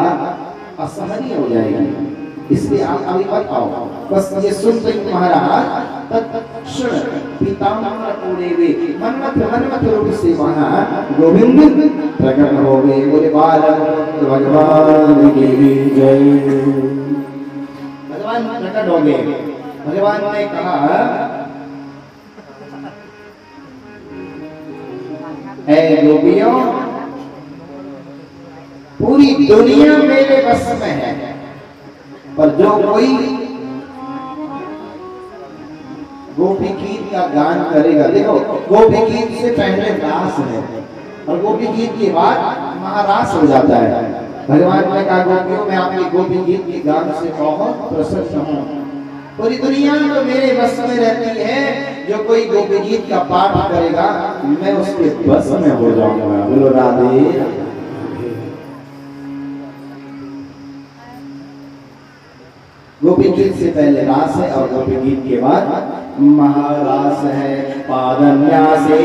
असहनीय हो जाएगी। इसलिए आप अभी मत आओ। बस ये सुन रही महाराज तत्क्षण पीताम्बर पूरे वे मनमथ रूप से वहाँ गोविंद प्रकट हो गए। बोले बालक भगवान की जय। भगवान प्रकट हो गए। भगवान ने कहा ऐ गोपियों पूरी दुनिया मेरे बस में है, पर जो कोई गोपी गीत का गान करेगा, देखो गोपी गीत से पहले रास है और गोपी गीत के बाद महारास हो जाता है। भगवान ने कहा गोपियों मैं आपके गोपी गीत के गान से बहुत प्रसन्न हूँ। पूरी दुनिया तो मेरे बस में रहती है, जो कोई गोपी गीत का पाठ करेगा मैं उसके बस में हो जाऊंगा। बोलो राधे। गोपी गीत से पहले रास है और गोपी गीत के बाद महारास है। पादन्यासे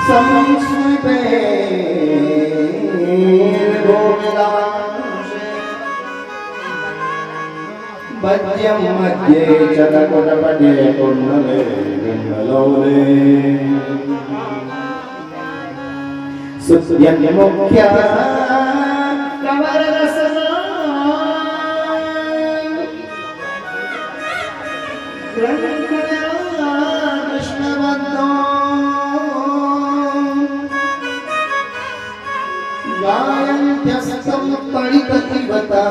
संस्कृते बद्यम मध्ये चलकुटपटे कुंडले कुंडलोले सुत्यन्य मुख्य कवररसना कृष्णवन्दो गायन्त्यस्तं परिपतिवता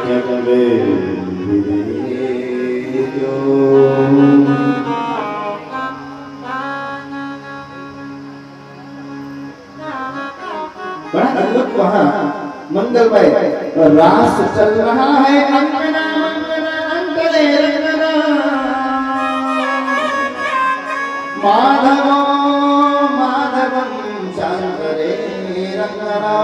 जगवे बड़ा अद्भुत वहाँ मंगलमय रास चल रहा है। अंगना मंगना अंगले रंगना माधवो माधवम चांदरे रंगना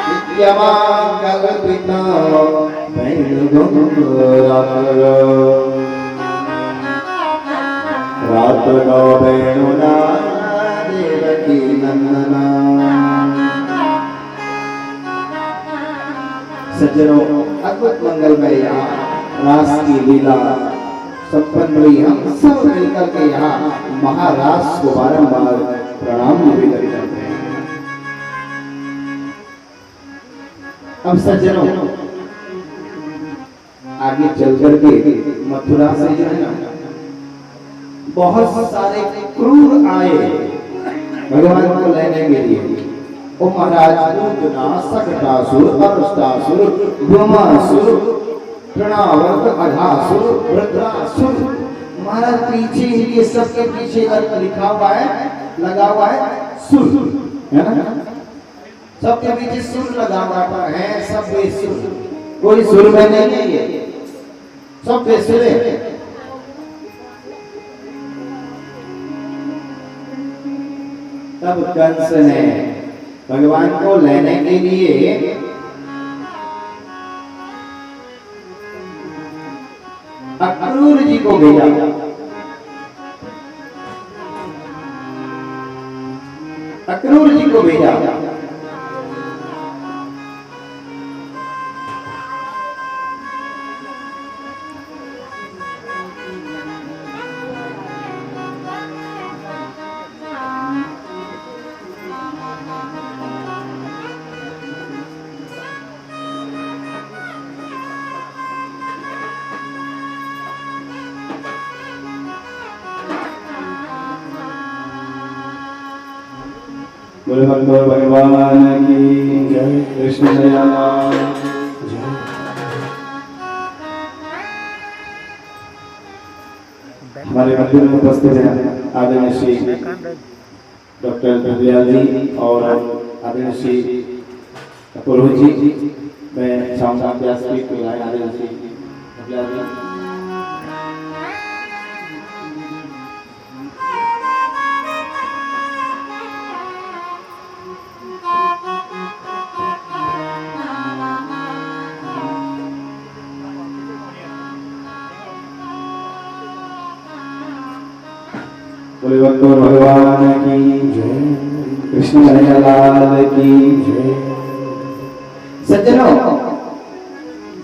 विद्यमाकल्पिता रात गो वेणुना देवकी नंदना। सज्जनों अद्भुत मंगलमय रास की लीला संपन्न हम सब मिलकर के यहाँ महाराज को बारंबार प्रणाम निवेदन करते हैं। अब सज्जनों, आगे चल करके मथुरा से जो है ना बहुत सारे क्रूर आए भगवान को लेने के लिए। ओ महाराज दूतना, सकटासुर, अरष्टासुर, ब्रह्मासुर, तृणावर्त, अघासुर, वृत्रासुर। महाराज पीछे इनके सबके पीछे लिखा हुआ है, लगा हुआ है सुर, है ना? सबके पीछे सुर लगा हुआ है, सब बेसुर, कोई सुर में नहीं है, सब बेसुर है। तब कंस ने भगवान को लेने के लिए अक्रूर जी को भेजा। अक्रूर जी को भेजा। बोले भगवान की जय, कृष्ण दयाल जय। हमारे मंदिर में उपस्थित हैं आदरणीय श्री डॉक्टर प्रभुलाल जी और आदरणीय श्री पुरोहित जी। मैं चाहूँगा व्यासपीठ पे आए आदरणीय श्री प्रभुलाल जी। बोले भगवान की जय, कृष्ण दयाल की जय। सज्जनों,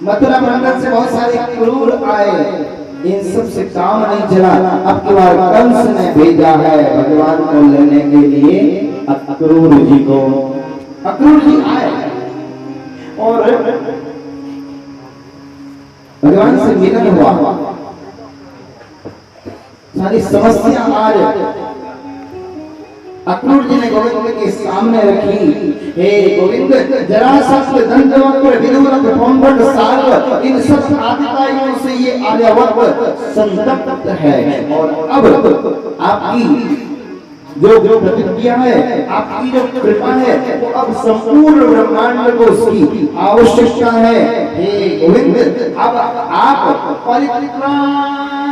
मथुरा मंडल से बहुत सारे क्रूर आए, इन सब से काम नहीं चला। अब की बार कंस ने भेजा है भगवान को लेने के लिए अक्रूर जी को। अक्रूर जी आए और भगवान से मिलन हुआ। सारी समस्या आज अक्रूर जी ने गोविंद के सामने रखी। हे गोविंद, जरासंध, दंडवक्र, विदुरथ, पौंड्र, साल्व, इन सब आदिताइयों से ये आर्यावर्त संतप्त है और अब आपकी जो प्रतिज्ञा है, आपकी जो कृपा है, वो अब संपूर्ण ब्रह्मांड को उसकी आवश्यकता है। हे गोविंद, अब आप परित्राण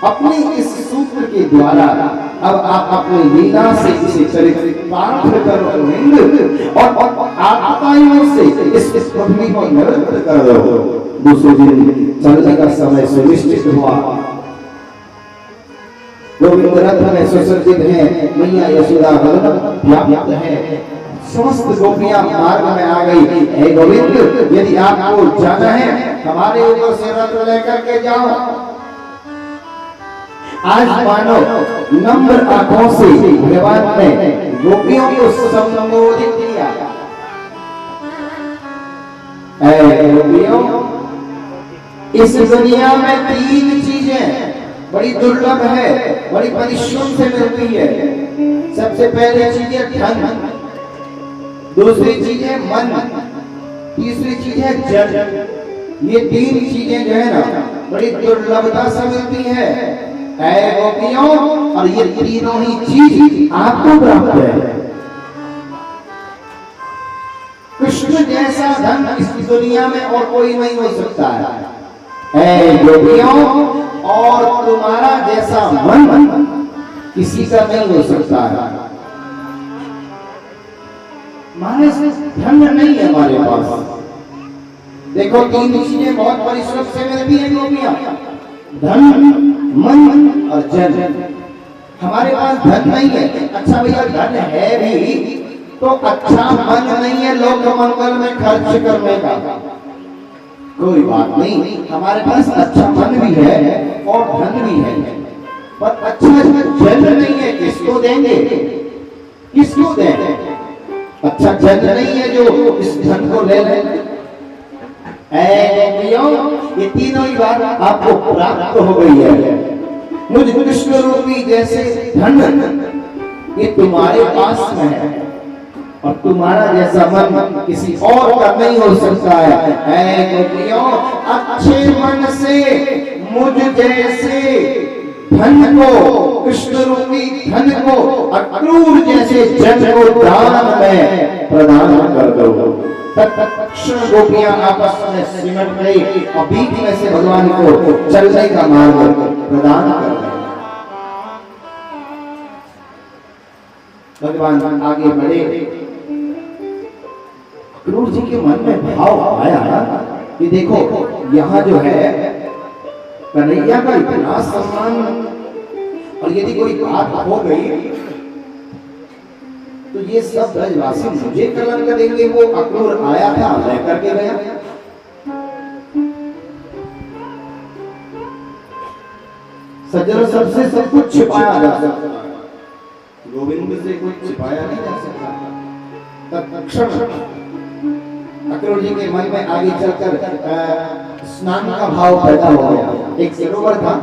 अपने इस सूत्र के द्वारा अब आप अपनी लीला से इसे चरितार्थ करो और आताइयों से इस पृथ्वी को निरंतर कर दो। दूसरे दिन चलने का समय सुनिश्चित हुआ। गोविंद रथ में सुसज्जित है, मैया यशोदा वल्लभ व्याप्त है। समस्त गोपियां मार्ग में आ गई। हे गोविंद, यदि आपको जाना है हमारे ऊपर से रथ लेकर के जाओ। आज मानो नम्र आंखों से भगवान ने गोपियों को संबोधित किया। ऐ गोपियों, इस दुनिया में तीन चीजें बड़ी दुर्लभ है, बड़ी परिश्रम से मिलती है। सबसे पहली चीज है धन, दूसरी चीज है मन, तीसरी चीज है जन। ये तीन चीजें जो है ना बड़ी दुर्लभता से मिलती है। ऐ गोपियों, और ये तीनों ही चीज आपको प्राप्त है। कृष्ण जैसा धन इस दुनिया में और कोई नहीं हो सकता है। ऐ गोपियों, और तुम्हारा जैसा मन किसी का नहीं हो सकता है। हमारे धन नहीं है हमारे पास, देखो तीन चीजें बहुत परिश्रम से मिलती हैं गोपियां, धन, मन और जन। हमारे पास धन नहीं है, अच्छा भैया धन है भी तो अच्छा मन नहीं है लोक मंगल में खर्च करने का। कोई बात नहीं, हमारे पास अच्छा मन भी है और धन भी है, पर अच्छा जन नहीं है। किसको देंगे, किसको देंगे? अच्छा जन नहीं है जो इस धन को ले ले। ये तीनों ही बात आपको प्राप्त हो गई है। मुझ कृष्ण रूपी जैसे धन ये तुम्हारे पास में है, और तुम्हारा जैसा मन किसी और का नहीं हो सकता है। गोपियों, अच्छे मन से मुझ जैसे धन को, कृष्ण रूपी धन को, अक्रूर जैसे जन को दान में प्रदान कर दो। तत्क्षण गोपियां आपस में सिमट गई और बीच में से भगवान को चलने का मार्ग प्रदान कर दिया। भगवान आगे बढ़े। अक्रूर जी के मन में भाव आया कि देखो यहाँ जो है कन्हैया का इतना सम्मान, और यदि कोई बात हो गई तो ये सब ब्रजवासी मुझे कलंक देंगे। वो अक्रूर आया था लेकर के गया, सज्जनों सबसे सब कुछ छिपाया जा सकता है, गोविंद से कुछ छिपाया नहीं जा सकता। तत्क्षण अक्रूर जी के मन में आगे चलकर स्नान का भाव पैदा हो गया। एक सरोवर था,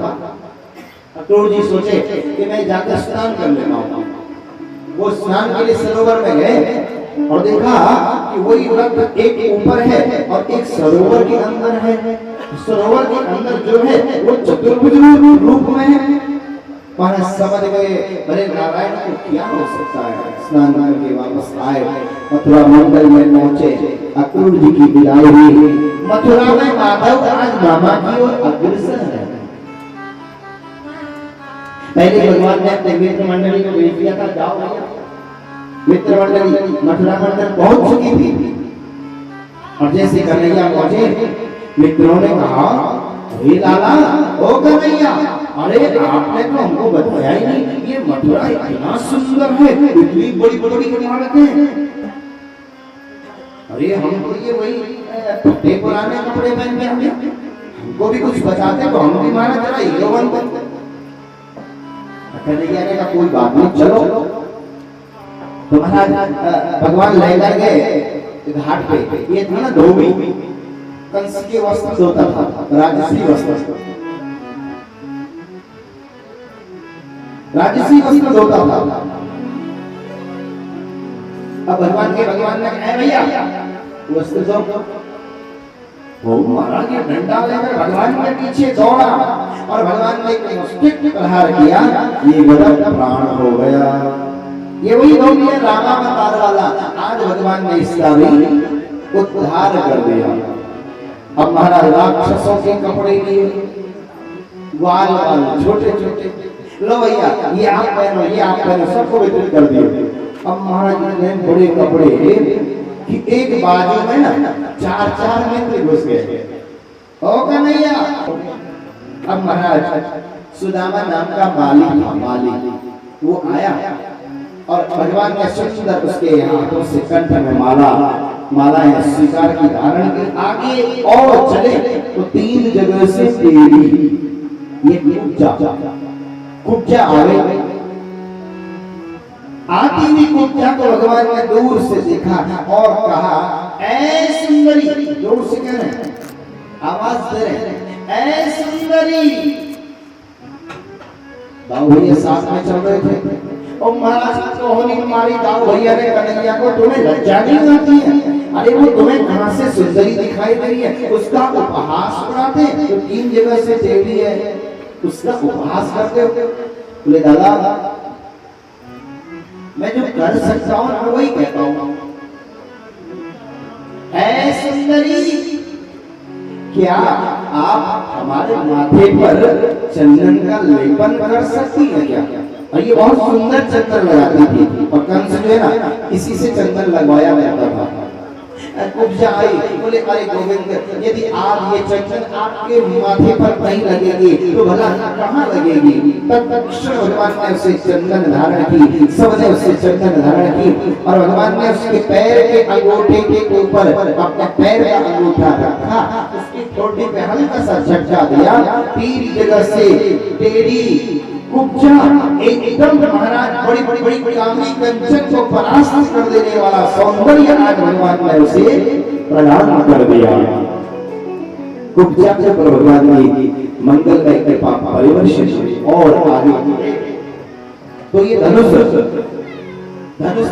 अक्रूर जी सोचे कि मैं जाकर स्नान कर लेता हूँ। वो स्नान के लिए सरोवर में गए और देखा कि वही रथ एक ऊपर है और एक सरोवर के अंदर है। सरोवर के अंदर जो है वो चतुर्भुज रूप में है। वहां समझ गए बड़े नारायण को क्या हो सकता है। स्नान करके वापस आए, मथुरा मंडल में पहुंचे, अक्रूर जी की विदाई हुई। मथुरा में माधव आज मामा की ओर अग्रसर है। पहले भगवान ने अपने मित्र मंडली को भेज दिया था, जाओ भैया। मित्र मंडली मथुरा मंडल पहुंच चुकी थी, और जैसे कन्हैया पहुंचे मित्रों ने कहा, हे लाला, ओ कन्हैया, अरे आपने तो हमको बताया ही नहीं, ये मथुरा इतना सुंदर है, इतनी बड़ी बड़ी इमारतें। अरे हम तो ये वही पुराने कपड़े पहन के हमको भी कुछ बताते तो हम भी मारा जरा हीरो बनते। कन्हैया ने कहा कोई बात नहीं, चलो। तो महाराज भगवान लेकर गए घाट पे। ये था ना धोबी, कंस के वस्त्र धोता था, राजसी वस्त्र, राजसी वस्त्र धोता था। अब भगवान ने कहा भैया वस्त्र धो। वो महाराज ये डंडा लेकर भगवान के पीछे दौड़ा और भगवान ने एक मुष्टिक प्रहार किया, ये गदा प्राण हो गया। ये वही धोबी है रामावतार वाला। आज भगवान ने इसका भी उद्धार कर दिया। अब महाराज राक्षसों के कपड़े लिए, वाल वाल छोटे छोटे, लो भैया ये आप पहनो, ये आप पहनो, सबको वितरित कर दिए। अब महाराज ने बड़े कपड़े कि एक बाजू में ना चार चार मित्र घुस गए। ओ कन्हैया। अब महाराज सुदामा नाम का माली था, माली वो आया और भगवान ने सुंदर उसके हाथों से कंठ में मालाएं स्वीकार की, धारण की। आगे और चले तो तीन जगह से तेरी ये कुब्जा आवे। आती हुई कुब्जा को भगवान ने दूर से देखा और कहा, ऐ सुंदरी, जोर से कह रहे हैं, आवाज दे रहे हैं, ऐ सुंदरी। दाऊ भैया साथ में चल रहे थे और महाराज को होली मारी। दाऊ भैया ने कन्हैया को, तुम्हें लज्जा नहीं आती है? अरे वो तुम्हें कहां से सुंदरी दिखाई दे रही है? उसका उपहास उड़ाते हैं। तो तीन जगह से देवी है, उसका उपहास करते हो। बोले दादा मैं जो कर सकता हूं मैं वही कहता हूं। ऐ सुंदरी, क्या आप हमारे माथे पर चंदन का लेपन कर सकती हैं क्या? और ये बहुत सुंदर चंदन लगाती थी, और कंस जो है ना इसी से चंदन लगवाया जाता था। कुब्जा आई, बोले अरे गोविंद, यदि आज ये चंदन आपके माथे पर नहीं लगेगी तो भला कहाँ लगेगी? तत्क्षण भगवान ने उसे चंदन धारण की, सबने उसे चंदन धारण की, और भगवान ने उसके पैर के अंगूठे के ऊपर अपने पैर का अंगूठा रखा, उसकी ठोड़ी पे हल्का सा झटका दिया, 3 जगह से टेढ़ी कुब्जा एकदम महाराज बड़ी बड़ी बड़ी कामनी कंचन को परास्त कर देने वाला सौंदर्य आज भगवान ने उसे प्रदान कर दिया। कुब्जा के पर भगवान की मंगलमय कृपा परिवर्षित और आगे। तो ये धनुष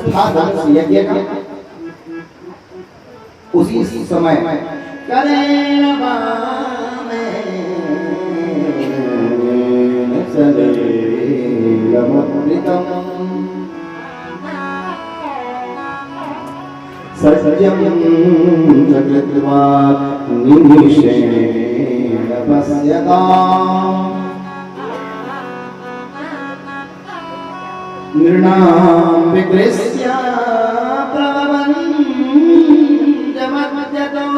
था, धनुष यज्ञ का। उसी समय सत्यं जगद्वा निमिषेण पश्यताम् नृणां विगृह्य प्रभवन्त्यमद्यतो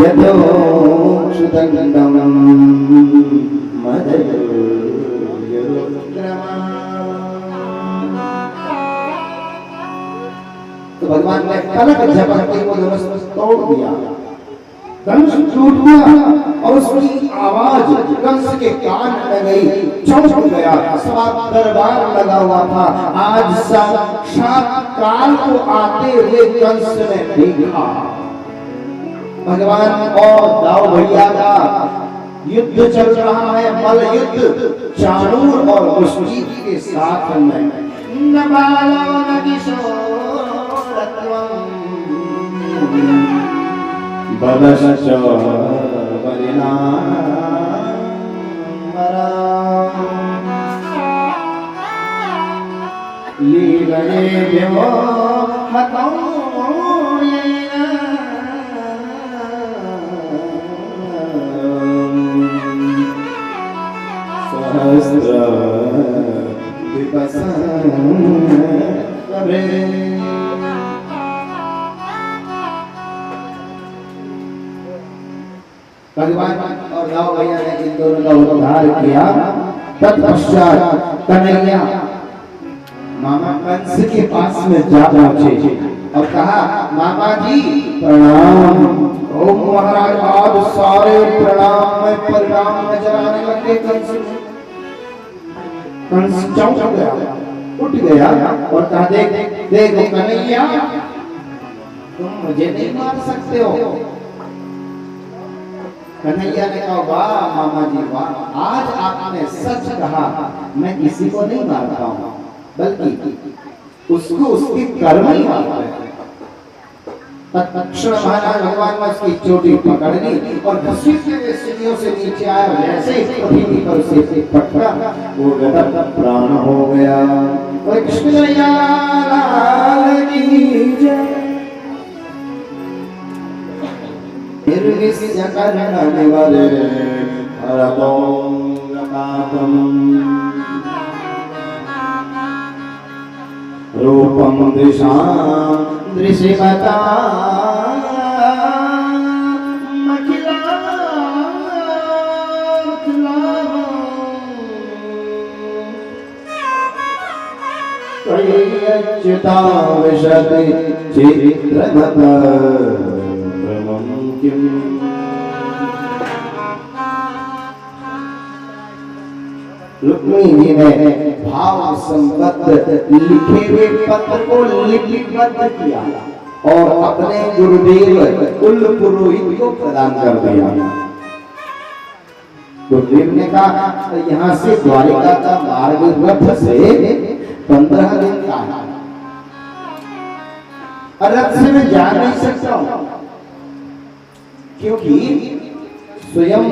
यदोक्षुदण्डं मदयोरुग्रमा। तो भगवान ने कलक झपकते को धनुष तोड़ दिया, धनुष टूट गया और उसकी आवाज कंस के कान में गई, चौंक गया। सवा दरबार लगा हुआ था, आज साक्षात काल को आते हुए कंस ने देखा। भगवान और दाऊ भैया का युद्ध चल रहा है, मल युद्ध चाणूर और मुष्टि के साथ में। न बालो न किशोरत्वं बलश्च बलिनामरा लीलयेभ्यो हतौ सहस्र विपसंकरे। भगवान और दाऊ भैया ने इन दोनों का उद्धार किया। तत्पश्चात कन्हैया मामा कंस के पास में जा पहुंचे और कहा, मामा जी प्रणाम। ओम महाराज आज सारे प्रणाम में परिणाम नजर आने लगे। कंस चौंक गया, उठ गया और कहा, देख देखो कन्हैया, तुम मुझे नहीं मार सकते हो। कन्हैया ने कहा, वाह मामा जी वाह, आज आपने सच कहा, मैं किसी को नहीं मारता हूँ, बल्कि उसको उसके कर्म ही मारता है। तत्क्षण महाराज भगवान ने उसकी चोटी पकड़ ली और घसीटते हुए सीढ़ियों से नीचे आया, वैसे ही पृथ्वी पर उसे पटका, वो गदर प्राण हो गया। कृष्ण लाल की जय। निर्विष्य कर्णनिवरे हरतो लकातम रूपम दृशां दृशिमता अच्युता विशति चित्रमत ब्रह्मं किम्। रुक्मिणी ने भाव संबद्ध लिखे हुए पत्र को लिपिबद्ध किया और अपने गुरुदेव कुल पुरोहित को प्रदान कर दिया। गुरुदेव ने कहा, यहाँ से द्वारिका का मार्ग रथ से 15 दिन का है और रथ से मैं जा नहीं सकता हूँ, क्योंकि स्वयं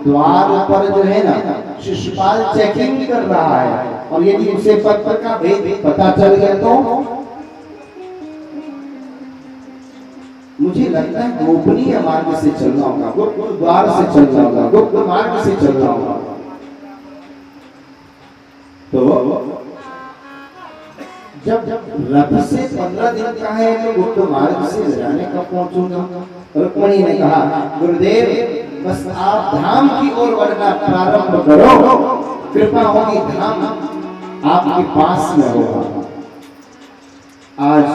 द्वार पर जो है ना शिशुपाल चेकिंग कर रहा है, और यदि उसे पत्र का भेद पता चल गया तो मुझे लगता है गोपनीय मार्ग से चलना होगा, गुप्त द्वार से चलना होगा, गुप्त मार्ग से चलना होगा। तो जब रथ से 15 दिन का है तो गुप्त मार्ग से जाने कब पहुंचूंगा। रुक्मणी ने कहा गुरुदेव बस आप धाम की ओर बढ़ना प्रारंभ करो, कृपा होगी धाम आपके पास में होगा। आज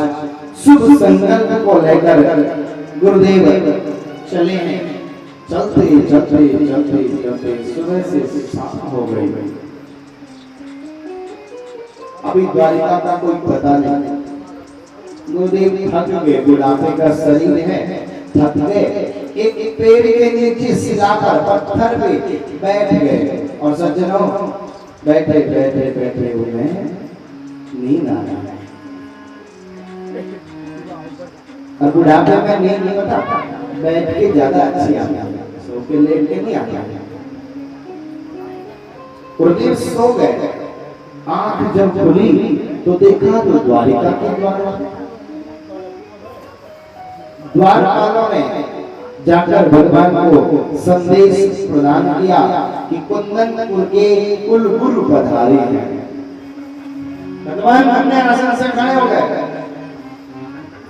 शुभ संकल्प को लेकर गुरुदेव चले हैं। चलते चलते चलते चलते सुबह से शाम हो गई। अभी द्वारिका का कोई पता नहीं। गुरुदेव थक गए, बुढ़ापे का शरीर है, थक गए। एक पेड़ के नीचे सिलाकर पत्थर पे बैठ गए और सज्जनों बैठे बैठे बैठे हुए नींद आ रहा है। और बुढ़ापे में नींद नहीं पता, बैठ के ज्यादा अच्छी आती है, सो के लेट के नहीं आती। गुरुदेव सो गए। आंख जब खुली तो देखा तो द्वारिका के द्वारपालों ने जाकर भगवान को संदेश प्रदान किया कि कुंदनपुर के कुलगुरु पधारे हैं। भगवान अपने आसन से खड़े हो गए,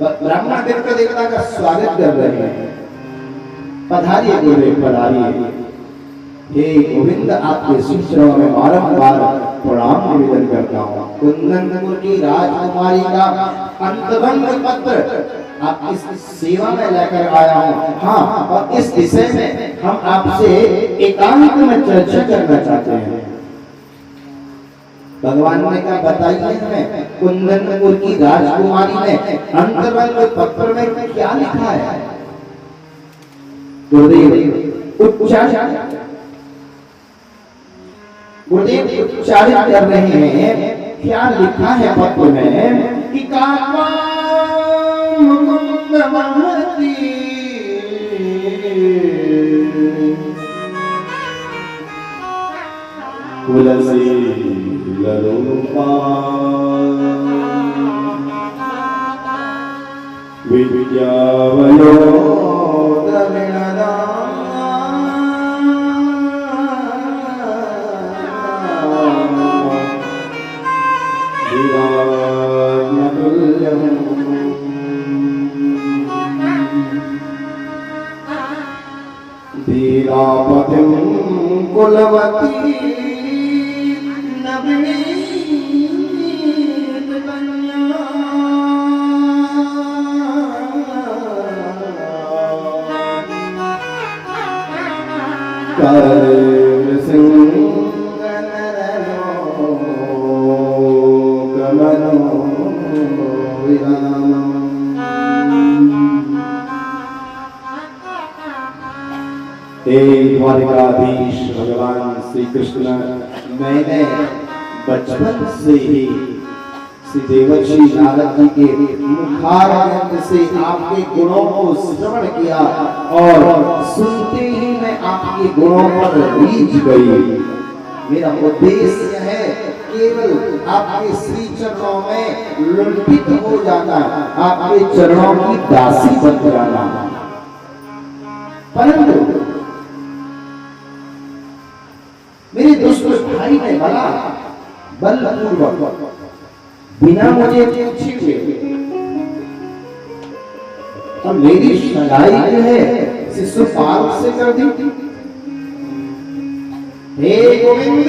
ब्राह्मण देवता देवता का स्वागत कर रहे हैं। पधारिए गुरुदेव पधारिए। हे गोविंद आपके शिष्यों में बारंबार प्रणाम निवेदन करता हूँ। कुंदनपुर की राजकुमारी का अंतरंग पत्र आपकी सेवा में लेकर आया हूँ। हाँ, और इस विषय में हम आपसे एकांत में चर्चा करना चाहते हैं। भगवान ने कहा बताइए हमें, कुंदनपुर की राजकुमारी ने अंतरंग पत्र में क्या लिखा है। गुरुदेव उच्चारित कर रहे हैं, क्या लिखा है पत्र में कि विद्यावयो धीरापतिं कुलवती नवनीत कन्या कर्म द्वारिकाधीश भगवान श्री कृष्ण, मैंने बचपन से ही श्री देवर्षि नारद जी के मुखारविंद से आपके गुणों को श्रवण किया और सुनते ही मैं आपके गुणों पर रीझ गई। मेरा उद्देश्य है केवल आपके श्री चरणों में लुंठित हो जाना, आपके चरणों की दासी बन जाना। परंतु मेरे दुष्ट भाई ने बलपूर्वक बिना मुझे पूछे हुए और मेरी सगाई जो है शिशुपाल से कर दी। हे गोविंद,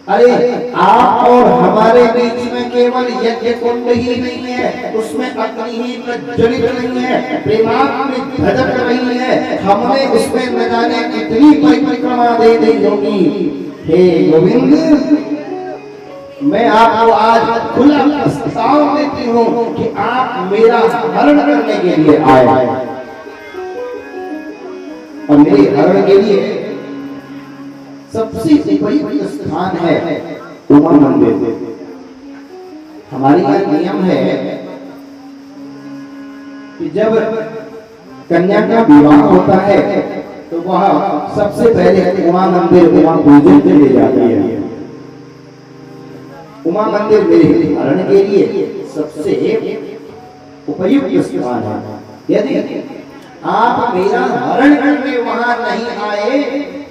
अरे आप और हमारे बीच में केवल यज्ञ कुंड ही नहीं है, उसमें अग्नि ही प्रज्वलित नहीं है, प्रेमात्मिक धड़क नहीं है, हमने उसमें न जाने कितनी परिक्रमा दे दी होगी। हे गोविंद, मैं आपको आज खुला प्रस्ताव देती हूँ कि आप मेरा हरण करने के लिए आए और मेरे हरण के लिए सबसे उपयुक्त स्थान है उमा मंदिर। हमारे यहाँ नियम है कि जब कन्या का विवाह होता है तो वह सबसे पहले उमा मंदिर उमा पूजन के लिए जाती है। उमा मंदिर मेरे हरण के लिए सबसे उपयुक्त स्थान है। यदि आप मेरा हरण करने वहां नहीं आए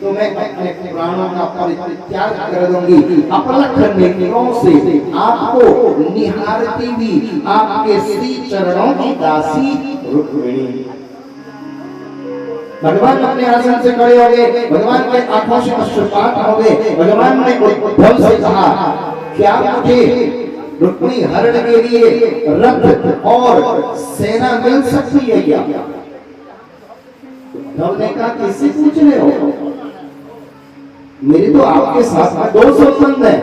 तो मैं अपने प्राणों का परित्याग कर दूंगी। अपलख नेत्रों से आपको निहारती हुई आपके श्री चरणों की दासी रुक्मिणी। भगवान अपने आसन से खड़े हो गए, भगवान के आंखों से अश्रुपात हो गए। भगवान ने उद्धव से कहा, क्या मुझे रुक्मिणी हरण के लिए रथ और सेना मिल सकती है क्या? उद्धव ने कहा, किससे पूछ रहे हो? मेरी तो आपके साथ में दो संबंध है।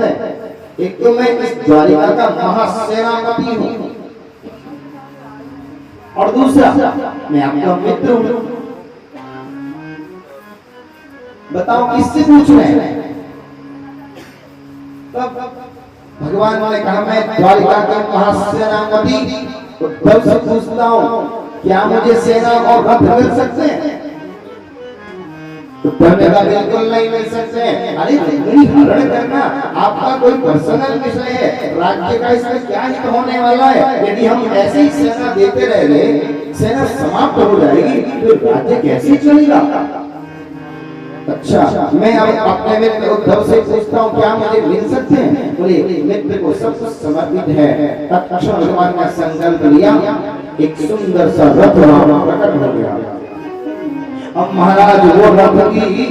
एक तो मैं इस द्वारिका का महासेनापति हूं और दूसरा मैं आपका मित्र हूं। बताओ किससे पूछ रहे हैं? तब भगवान ने कहा, मैं द्वारिका के महासेनापति उद्धव से पूछता हूं, क्या मुझे सेना और रथ मिल सकते हैं? उद्धव ने कहा, बिल्कुल नहीं मिल सकते। अरे रुक्मिणी हरण करना आपका कोई पर्सनल विषय है, राज्य का इसमें क्या हित होने वाला है? यदि हम ऐसे ही सेना देते रहे, सेना समाप्त हो जाएगी, तो राज्य कैसे चलेगा? अच्छा, मैं अब अपने मित्र उद्धव से पूछता हूँ, क्या मुझे मिल सकते हैं? बोले, मित्र को सब कुछ समर्पित है। तत्क्षण भगवान ने संकल्प लिया, एक सुंदर सा रथ वहां प्रकट हो गया। अब महाराज वो रथ की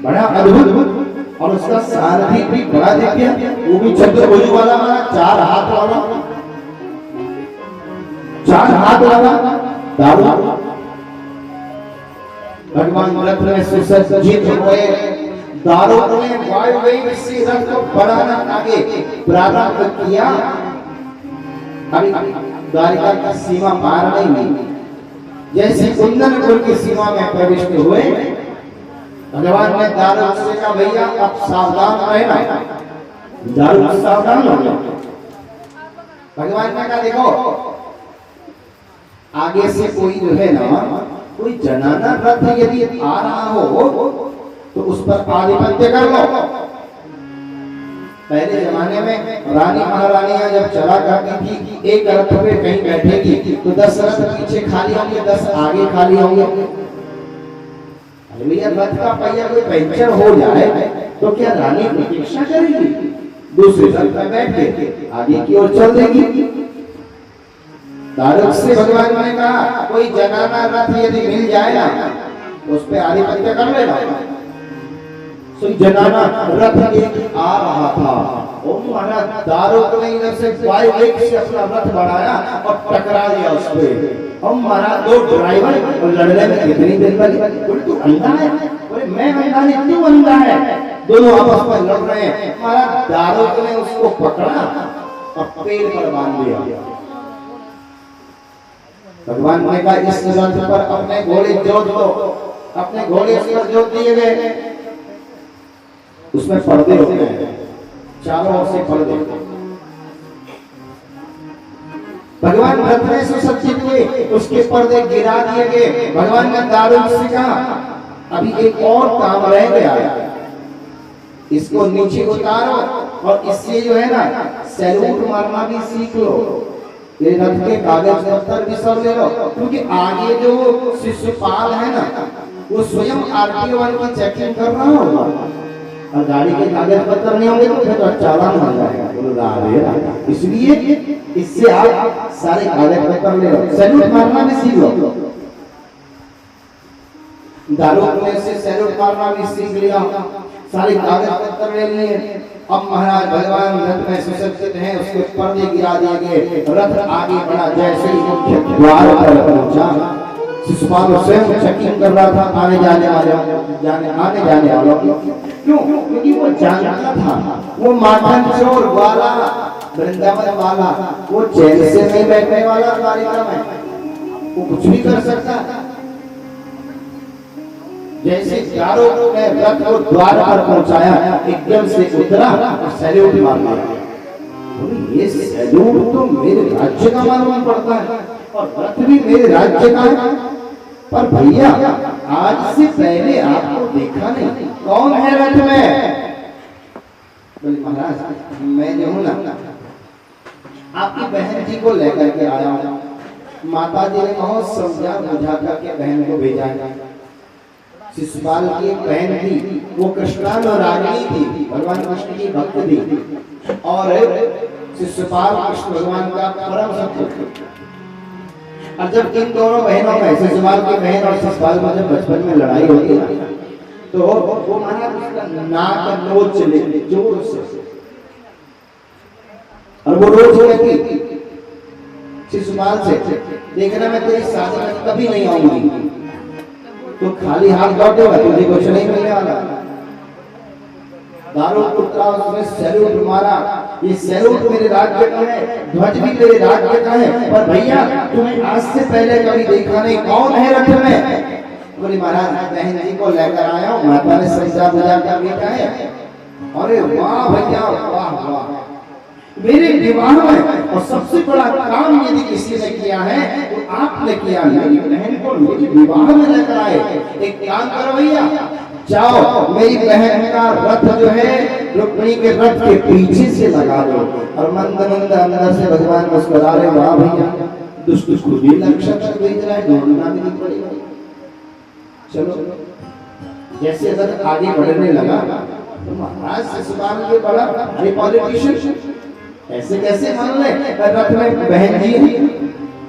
बड़ा अद्भुत और उसका सारथी भी बड़ा दिव्य, वो भी चंद्रभुज वाला, 4 हाथ वाला, 4 हाथ वाला दारू। भगवान रथ में सुसज्जित हुए, दारुक ने वायुवेग से रथ को बढ़ाना आगे प्रारंभ किया। अभी द्वारिका की सीमा पार नहीं हुई, जैसे कुंदनपुर की सीमा में प्रविष्ट हुए, भगवान ने दारुक से कहा, भैया अब सावधान रहना। दारुक सावधान हो गया। भगवान ने कहा, देखो आगे से कोई जो है ना, कोई जनाना रथ यदि आ रहा हो तो उस पर आधिपत्य कर लो। पहले जमाने में रानी महारानियां जब चला करती थी, एक रथ पे कहीं बैठेगी तो 10 रथ पीछे खाली होंगे, 10 आगे खाली होंगे। अरे भैया, रथ का पहिया कोई पंचर हो जाए तो क्या रानी प्रतीक्षा करेगी? दूसरे रथ में बैठ के आगे की ओर चल देगी। दारुक से भगवान ने कहा, कोई जनाना रथ यदि मिल जाए ना, उस पे आधिपत्य कर लेना। जनाना रथ एक आ रहा था, ओ महाराज दारुक ने इधर से वायुवेग से अपना रथ बढ़ाया और टकरा दिया उस पे। हम महाराज दो ड्राइवर लड़ने में कितनी देर लगी? बोले, तू अंधा है? बोले, मैं अंधा नहीं, तू अंधा है। दोनों आपस में लड़ रहे हैं। महाराज दारुक ने उसको पकड़ा और पेड़ पर बांध दिया। भगवान ने कहा, इस रथ पर अपने घोड़े जोत दो। अपने घोड़े पर जोत दिए गए, उसमें पर्दे होते हैं, चारों ओर से पर्दे। भगवान रथ में सुसज्जित हुए, उसके पर्दे गिरा दिए गए। भगवान ने दारुक से कहा, अभी एक और काम रह गया, इसको नीचे उतारो और इससे जो है ना सैल्यूट मारना भी सीख लो। ये रथ के कागज पत्तर भी सब ले लो, क्योंकि आगे जो शिष्यपाल है ना, वो स्वयं आरटीओ की चेकिंग कर रहा होगा और गाड़ी के कागज पत्तर नहीं होंगे तो फिर तो चालान हो जाएगा। इसलिए इससे आप सारे कागज पत्तर ले लो, सैल्यूट मारना भी सीख लो। दारुक ने से सैल्यूट मारना भी सीख लिया, सारे कागज पत्तर ले लिए। अब महाराज भगवान रथ में सुसज्जित हैं, उसके पर्दे गिरा दिए गए। रथ आगे बढ़ा, जैसे ही मुख्य द्वार पर पहुंचा, शिशुपाल स्वयं चेकिंग कर रहा था आने जाने वालों की। क्यों? क्योंकि वो जानता था, वो माखन चोर वाला, वृंदावन वाला, वो चैन से नहीं बैठने वाला द्वारिका में, वो कुछ भी कर सकता है। जैसे दारुक ने रथ को द्वार पर पहुंचाया, एकदम से उतरा और सैल्यूट मार दिया। ये सैल्यूट तो मेरे राज्य का मालूम पड़ता है और रथ भी मेरे राज्य का है, पर भैया आज से पहले आपको देखा नहीं, कौन है रथ में? बोले, महाराज मैं जो हूँ ना, आपकी बहन जी को लेकर के आया हूँ। माता जी ने बहुत समझा बुझा करके बहन को भेजा है। शिशुपाल की एक बहन थी, वो कृष्णान और रागिनी थी, भगवान कृष्ण की भक्त थी, और शिशुपाल कृष्ण भगवान का परम भक्त। और जब इन दोनों बहनों में, शिशुपाल की बहन और शिशुपाल में जब बचपन में लड़ाई होती है तो वो महाराज उसका नाक नोच लेते जोर से, और वो रोज कहती शिशुपाल से, देखना मैं तेरी शादी में कभी नहीं आऊंगी, तो खाली हाथ लौटेगा, तुझे कुछ नहीं मिलने वाला। दारू पुत्रा उसने सैल्यूट मारा, ये सैल्यूट मेरे राज्य का है, ध्वज भी मेरे राज्य का है, पर भैया तुम्हें आज से पहले कभी देखा नहीं, कौन है रथ में? बोले महाराज बहन जी को लेकर आया हूँ, माता ने सजा बजा कर बेटा है। अरे वाह भैया वाह वाह, मेरे विवाह में और सबसे बड़ा काम यदि किसी ने किया है तो आपने किया, मेरी बहन को मेरे विवाह में लेकर आए। एक काम करो भैया, जाओ मेरी बहन का रथ जो है रुक्मिणी के रथ के पीछे से लगा दो। और मंद मंद अंदर से भगवान मुस्कुरा रहे, वाह भैया दुष्ट खुद ही लक्ष्य तक भेज रहा है, ढूंढना भी नहीं पड़ेगा। चलो जैसे अगर आगे बढ़ने लगा तो महाराज शिशुपाल के बड़ा भारी पॉलिटिशियन ऐसे कैसे मान ले, रथ में बहन जी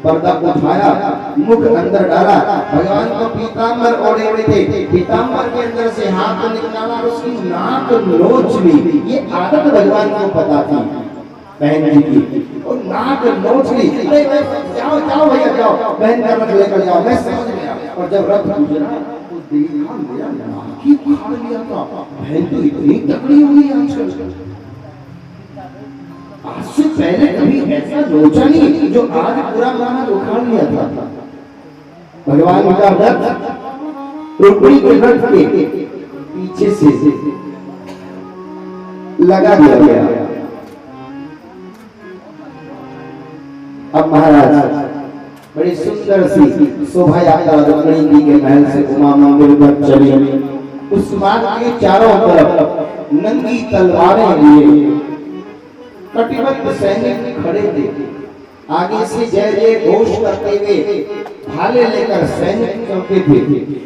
पर्दा उठाया, मुख अंदर डाला, भगवान को पीतांबर ओढ़े हुए थे, पीतांबर के अंदर से हाथ निकाला और उसकी नाक नोच ली। ये आदत भगवान को पता थी बहन जी की, और नाक नोच ली। अरे जाओ जाओ भैया जाओ, बहन का रथ लेकर जाओ, मैं समझ गया। और जब रथ गुजरा तो देखा मेरा नाक ही उखाड़ लिया था। बहन तो इतनी तगड़ी हुई आजकल, आज से पहले कभी ऐसा सोचा नहीं जो आज पूरा गाना उखाड़ लिया था। भगवान का रथ रुक्मिणी के रथ के पीछे से लगा दिया गया। अब महाराज बड़ी सुंदर सी शोभा यात्रा रुक्मिणी जी के महल से उमा मंदिर पर चली। उस मार्ग के चारों तरफ नंगी तलवारें लिए कटिबद्ध सैनिक खड़े थे। आगे से जय जय घोष करते हुए भाले लेकर सैनिक चलते थे,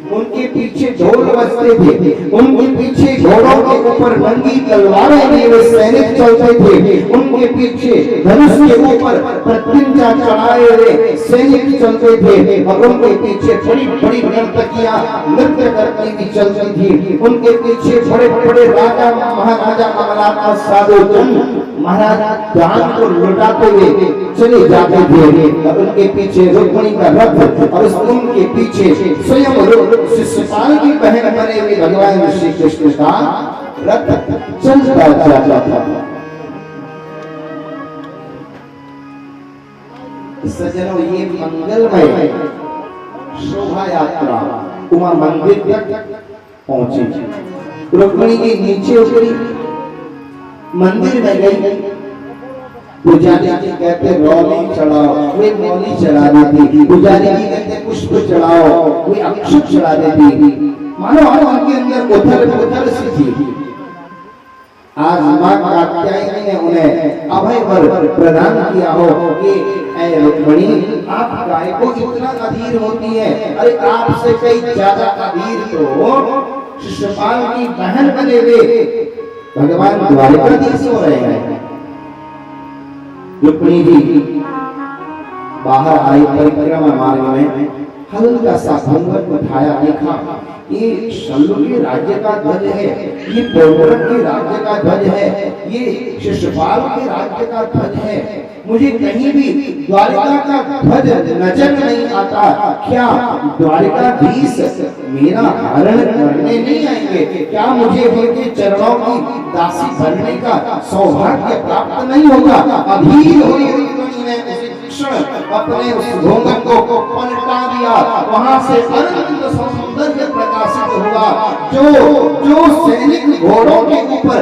उनके पीछे ढोल बजते थे, उनके पीछे घोड़ों के ऊपर नंगी तलवारें लिए हुए सैनिक चलते थे, उनके पीछे धनुष के ऊपर प्रत्यंचा चढ़ाए हुए सैनिक चलते थे, और उनके पीछे बड़ी बड़ी नर्तकियां नृत्य करती हुई चलती थी। उनके पीछे बड़े बड़े राजा महाराजा अमलाता साधु जन महाराज दान को लुटाते हुए चले जाते थे, और उनके पीछे रुक्मिणी का रथ, और उनके पीछे स्वयं शिशुपाल की बहन बने हुए भगवान श्री कृष्ण का रथ चलता जाता था। सज्जनों ये मंगलमय शोभा यात्रा उमा मंदिर तक पहुंची। रुक्मिणी के नीचे उतरी, मंदिर में गई, पुजारी जी कहते रौली चढ़ाओ, वे मौली चढ़ा देती, पुजारी जी कहते पुष्प चढ़ाओ, वे अक्षत चढ़ा देती। मानो उनके अंदर उथल पुथल सी थी। आज मां कात्यायनी ने उन्हें अभय वर प्रदान किया हो कि ऐ रुक्मिणी आप गाय को इतना अधीर होती है, अरे आपसे कई ज्यादा अधीर तो शिशुपाल की बहन बने हुए भगवान द्वारिकाधीश हो रहे हैं। रुक्मिणी जी बाहर आई, परिक्रमा मार्ग में हल्का सा घूंघट उठाया, देखा ये शल्य के राज्य का ध्वज है, ये पौरव के राज्य का ध्वज है, ये शिशुपाल के राज्य का ध्वज है। मुझे कहीं भी द्वारिका का ध्वज नजर नहीं आता। क्या द्वारिकाधीश मेरा हरण करने नहीं आएंगे? क्या मुझे उनके चरणों की दासी बनने का सौभाग्य प्राप्त नहीं होगा? अधीर हुई रुक्मिणी ने अपने उस घूंघट को पलटा दिया, वहां से अनंत सौंदर्य प्रकाशित हुआ। जो सैनिक घोड़ों के ऊपर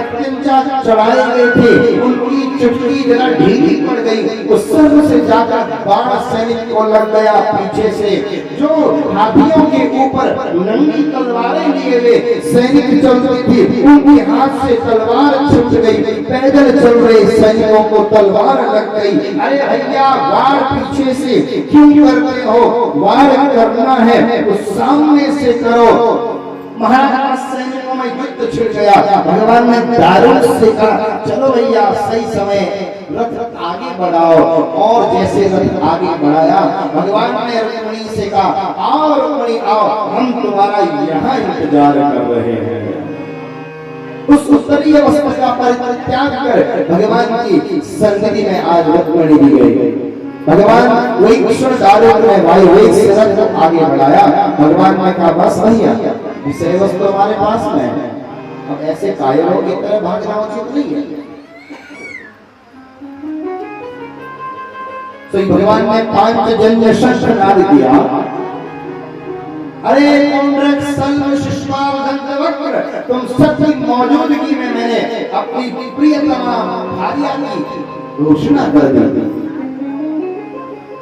प्रत्यंचा चढ़ाए गए थे, उनकी चुटकी जरा ढीली पड़ गई, उस सर्व से जाकर बाण सैनिक को लग गया पीछे से। जो हाथियों के ऊपर नंगी तलवारें लिए हुए सैनिक चलते थे, उनके हाथ से तलवार छूट गई। पैदल चल रहे सैनिकों को तलवार लग गई। अरे भैया, वार पीछे से क्यों करते हो? वार करना है तो सामने से करो। महाराज सैनिकों में युद्ध छिड़ गया। भगवान ने दारुण से कहा, चलो भैया सही समय रथ आगे बढ़ाओ। और जैसे रथ आगे बढ़ाया, भगवान ने रुक्मिणी से कहा, आओ रुक्मिणी आओ, हम तुम्हारा यहाँ इंतजार कर रहे हैं। उस उत्तरीय अवस्था का परित्याग कर भगवान की संगति में आज रुक्मिणी दी गई। भगवान वही कृष्ण दारुण में वायु वेग से रथ को आगे बढ़ाया। भगवान ने कहा, बस भैया विषय वस्तु हमारे पास में है, अब ऐसे कायरों की तरह भागना उचित नहीं है। तो भगवान ने पांचजन्य शंखनाद किया। अरे पुंडरक सल्व शिशुपाल दंतवक्र, तुम सबकी मौजूदगी में मैंने अपनी प्रियतमा भार्या की घोषणा कर दी।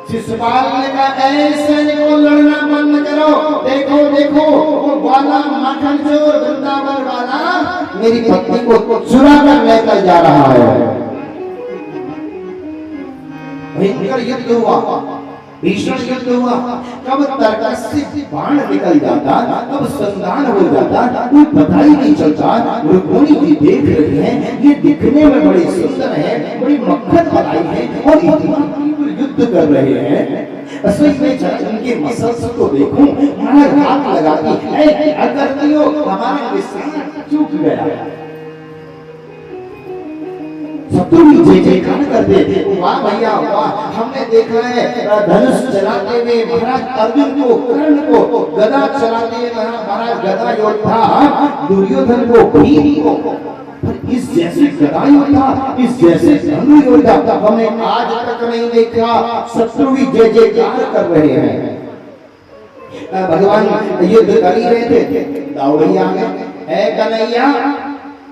शिशुपाल ने कहा, ऐसे को लड़ना बंद करो। देखो देखो, वो ग्वाला माखन चोर वृंदावन वाला मेरी पत्नी को चुरा कर लेकर जा रहा है। भयंकर युद्ध हुआ, भीषण युद्ध हुआ। कब तर्कस से बाण निकल जाता, कब संधान हो जाता, कोई पता ही नहीं चलता। रुक्मिणी जी देख रही हैं, ये दिखने में बड़े सुंदर है, बड़ी मक्खन मलाई है, और इतनी युद्ध कर रहे हैं। असल में जब उनके मसल्स को देखूं, मारा हाथ लगाती है, अगर तो हमारा विश्वास चूक गया। शत्रु भी जय जयकार करते, वाह भैया वाह, हमने देखा है धनुष चलाते हुए महाराज अर्जुन को, कर्ण को, गदा चलाते हुए महाराज गदा योद्धा दुर्योधन को, भीम को। इस जैसे गदा योद्धा, इस जैसे धनु योद्धा हमने आज तक नहीं देखा। शत्रु भी जय जयकार कर रहे हैं। भगवान युद्ध कर ही रहे थे, दाऊदिया आ गए, है कन्हैया,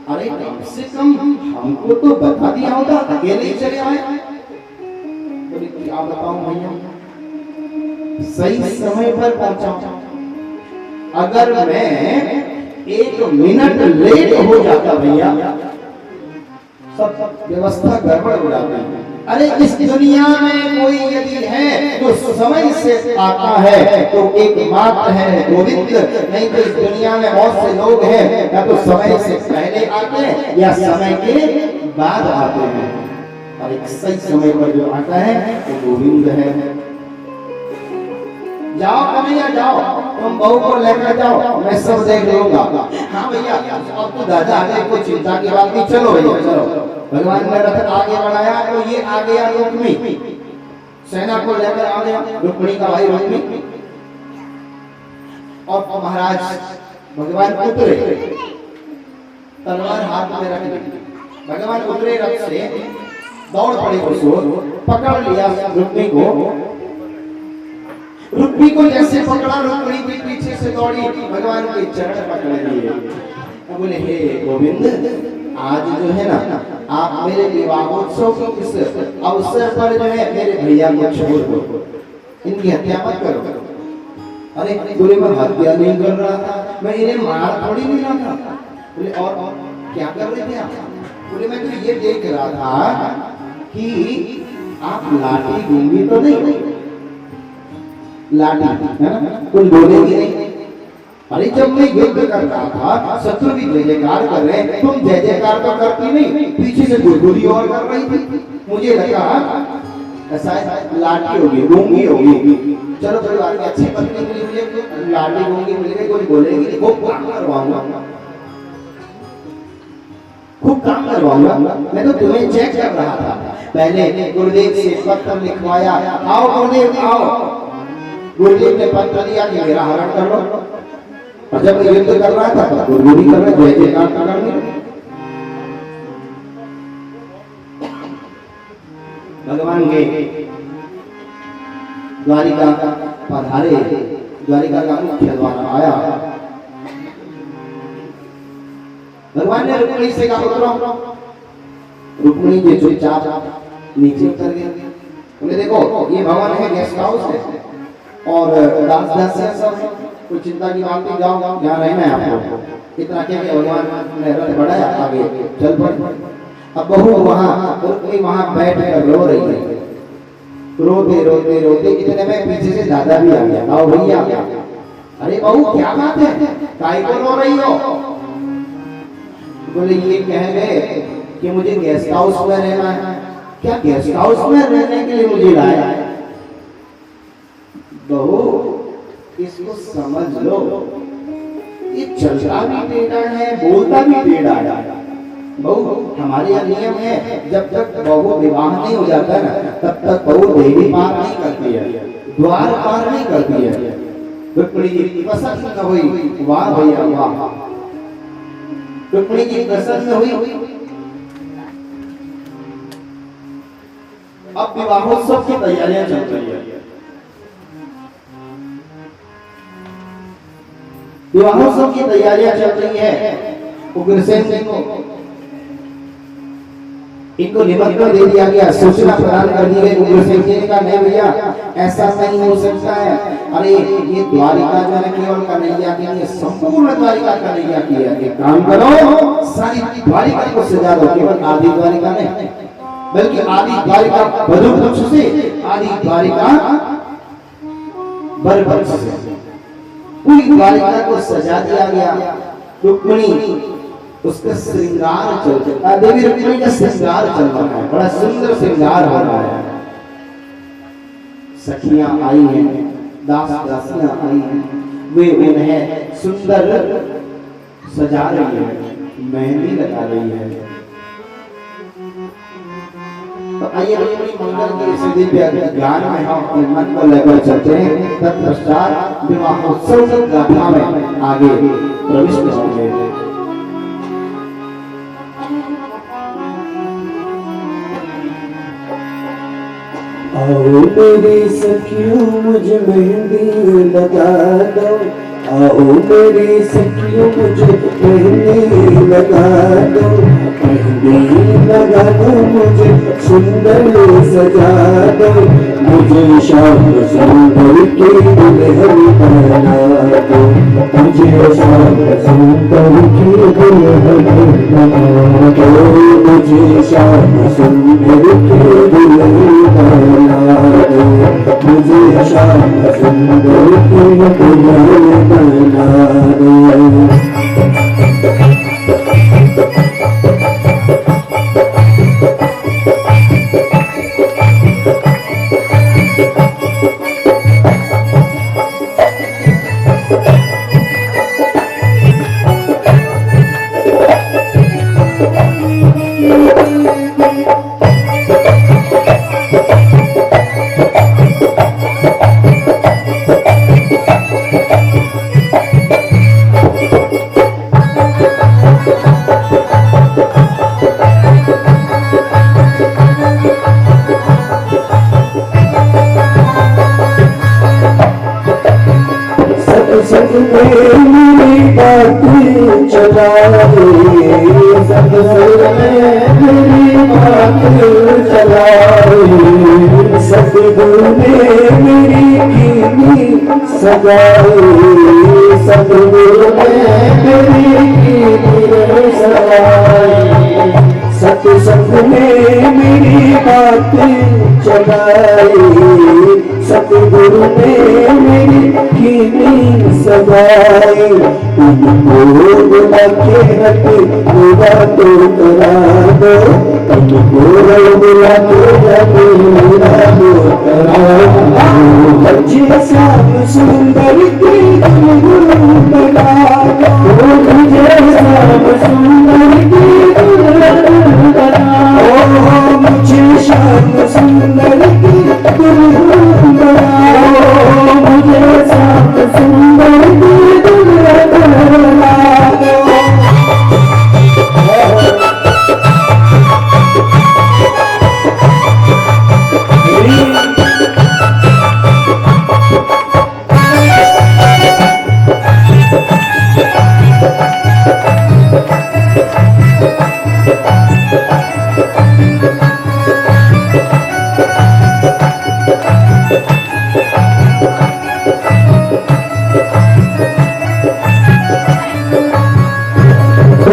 अरे कम से कम हमको तो बता दिया होता, अकेले ही चले आए। बोले क्या बताऊं भैया, सही समय पर पहुंचा। अगर मैं 1 मिनट लेट हो जाता भैया, सब व्यवस्था गड़बड़ हो जाती। अरे इस दुनिया में कोई यदि है जो समय से आता है तो एकमात्र है गोविंद। नहीं तो इस दुनिया में बहुत से लोग हैं, या तो समय से पहले आते हैं या समय के बाद आते हैं, और एक सही समय पर जो आता है वो गोविंद है। जाओ कन्हैया जाओ, तुम बहू को लेकर जाओ, मैं सब देख लूंगा। हाँ भैया, अब तो दादा आगे कोई चिंता की बात नहीं, चलो भैया चलो। भगवान ने रथ आगे बढ़ाया तो ये आ गया रुक्मिणी, सेना को लेकर आ गया रुक्मिणी का भाई रुक्मिणी। और महाराज भगवान उतरे, तलवार हाथ में रख ली। भगवान उतरे रथ से, दौड़ पड़े उसको, पकड़ लिया रुक्मिणी को। रुक्मिणी को जैसे पकड़ा, रुक्मिणी के पीछे से दौड़ी, भगवान के चरण पकड़ लिए। बोले हे गोविंद, आज जो है ना आप मेरे विवाहोत्सव के इस अवसर पर जो है मेरे भैया को छोड़ दो, इनकी हत्या मत करो। अरे बोले मैं हत्या नहीं कर रहा था, मैं इन्हें मार थोड़ी नहीं रहा था। बोले और क्या कर रहे थे आप? बोले मैं तो ये देख रहा था कि आप लाठी गूंगी तो नहीं, लाठी है ना, कुछ बोलेगी नहीं। अरे जब मैं युद्ध कर रहा था, शत्रु भी जय जयकार कर रहे हैं, तुम जय जयकार तो करती नहीं, पीछे से गुदगुदी और कर रही थी। मुझे लगा ऐसा लाठी होगी, गूंगी होगी। चलो कोई बात नहीं, अच्छी पत्नी मिली मुझे, लाठी गूंगी मिल गई, कुछ बोलेगी, खूब काम करवाऊंगा, खूब काम करवाऊंगा। मैं तो तुम्हें चेक कर रहा था। पहले गुरुदेव से पत्र लिखवाया, आओ गुरुदेव आओ। गुरुदेव ने पत्र दिया कि मेरा हरण कर लो। और जब युद्ध कर रहा था तब गुरु भी कर रहे, जय जयकार कर रहे। भगवान के द्वारिका पधारे, द्वारिका का मुख्य द्वार आया। भगवान ने रुक्मिणी से कहा उतरो। रुक्मिणी जी चुपचाप नीचे उतर गए। बोले देखो ये भवन है, गेस्ट हाउस है और दास दासियां सब है, कोई चिंता की बात नहीं, जाओ यहाँ रहना है आपको। इतना कह के भगवान ने रथ बढ़ाया, आगे चल पड़े। अब बहू वहां बैठ कर रो रही है, रोते रोते रोते इतने में पीछे से दादा भी आ गया। आओ भैया। अरे बहू क्या बात है, काहे को रो रही हो? बोले ये कह गए कि मुझे गेस्ट हाउस में रहना है। क्या गेस्ट हाउस में रहने के लिए मुझे लाया? बहू इसको समझ लो, ये चलता भी टेढ़ा है, बोलता भी टेढ़ा है। बहू हमारे यहाँ नियम है, जब तक बहू विवाह नहीं हो जाता ना तब तक बहू देवी पार नहीं करती है, द्वार पार नहीं करती है। रुक्मिणी जी पसंद न हुई, वाह भैया वाह। रुक्मिणी जी प्रसन्न हुई। अब विवाहोत्सव की तैयारियां चल रही है। विवाहोत्सव की तैयारियां चल रही है। उग्रसेन सिंह को इनको निमंत्रण दे दिया गया, सूचना प्रदान कर दी गई। उग्रसेन जी ने कहा नहीं भैया ऐसा नहीं हो सकता है। अरे ये द्वारिका जो है केवल कन्हैया की नहीं, संपूर्ण द्वारिका कन्हैया की है। एक काम करो सारी द्वारिका को सजा दो, केवल आदि द्वारिका नहीं बल्कि आदि द्वारिका वधु पक्ष से, आदि द्वारिका वर पक्ष से पूरी द्वारिका को सजा दिया गया। रुक्मिणी उसका श्रृंगार चल रहा है, देवी रुक्मिणी का श्रृंगार चल रहा है, बड़ा सुंदर श्रृंगार हो रहा है। सखियां आई हैं, दास दासियां आई हैं, वे उन्हें सुंदर सजा रही है, मेहंदी लगा रही है। तो आइए रुक्मिणी मंगल की इस दिव्य ज्ञान में हम अपने मन को लेकर चलते हैं। तत्पश्चात विवाहोत्सव की गाथा में आगे प्रवेश करेंगे। आओ मेरी सखियों मुझे मेहंदी लगा दो, आओ मेरी सखियों मुझे मेहंदी लगा दो, मेहंदी लगा दो मुझे सुंदर सजा दो, मुझे शाम सुंदर की दुल्हन बना दो, मुझे शाम सुंदर की दुल्हन बना दो, मुझे शाम सुंदर की दुल्हन बना दो, मुझे शाम सुंदर की दुल्हन बना दो। सतगुरु ने मेरी कीनी सगाई, सतगुरु ने मेरी कीनी सगाई, सत्संग में मेरी बात चलाई, सतगुरु ने मेरी कीनी सगाई, उनको बुला के हट पूरा तो करा दो, उनको बुला के हट पूरा तो करा दो, बच्चे श्याम सुंदर की दुल्हन बना दो, मुझे श्याम सुंदर की दुल्हन बना दो, मुझे श्याम सुंदर की दुल्हन बना दो, मुझे श्याम सुंदर की दुल्हन बना दो।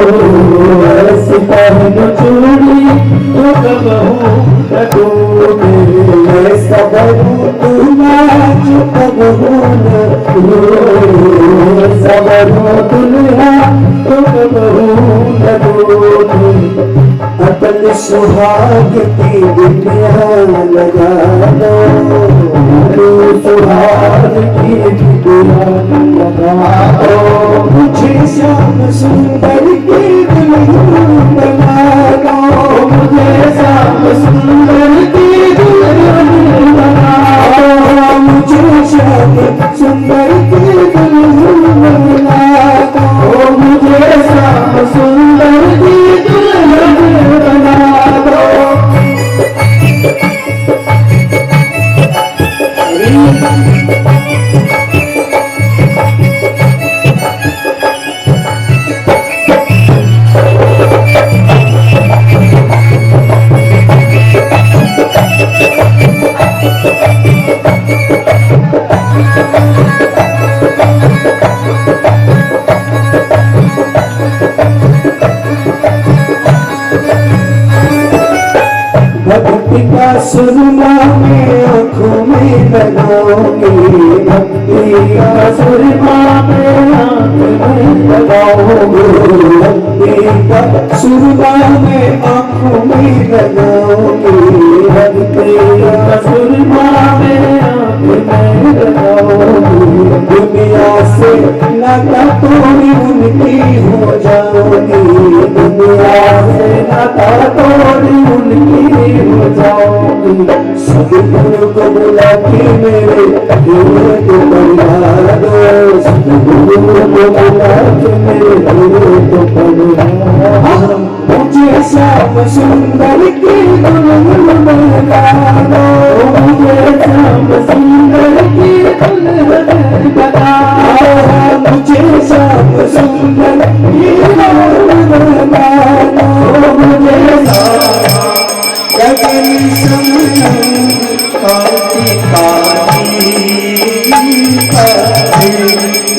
ऐसी पहन चूड़ी तो कबहू न टूटे, ऐसा बहू तू नाच कबहू न टूटे, सबरो दुल्हा तो कबहू न टूटे। अपन सुहाग की दुनिया लगा दो, सुहाग की दुनिया लगा दो, मुझे श्याम सुंदर की दुल्हन बना दो, मुझे श्याम सुंदर की दुल्हन बना दो, मुझे श्याम सुंदर की दुल्हन बना दो, मुझे श्याम सुंदर की दुल्हन बना दो। भक्ति का सुरमा में आँखों में लगाओगे, भक्ति का सुरमा में आँखों में लगाओगे, भक्ति का सुरमा में आँखों में लगाओगे, भक्ति का सुरमा में आँखों में लगाओगे। दुनिया से नाता तोड़ी उनकी हो जाओगी, दुनिया से नाता तोड़ी उनकी हो जाओगी। सदगुरु को बुला के मेरे दिल को बढ़ा दो, सदगुरु को बुला के मेरे दिल को बढ़ा दो, मुझे श्याम सुंदर की दुल्हन बना दो, मुझे श्याम सुंदर की दुल्हन बना दो, मुझे श्याम सुंदर की दुल्हन बना दो, मुझे गगन समन कांति काली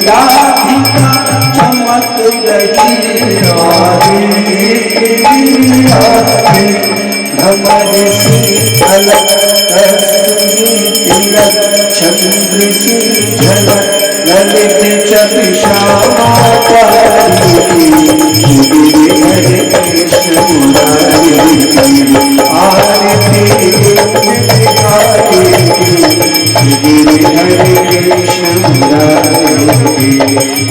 राधिका चमक रही भ्रमर सी अलग कस्तूरी तिलक चंद्र सी झलक ललित छवि श्यामा पारी हरे कृष्ण मुरारी आरती हरे कृष्ण मुरारी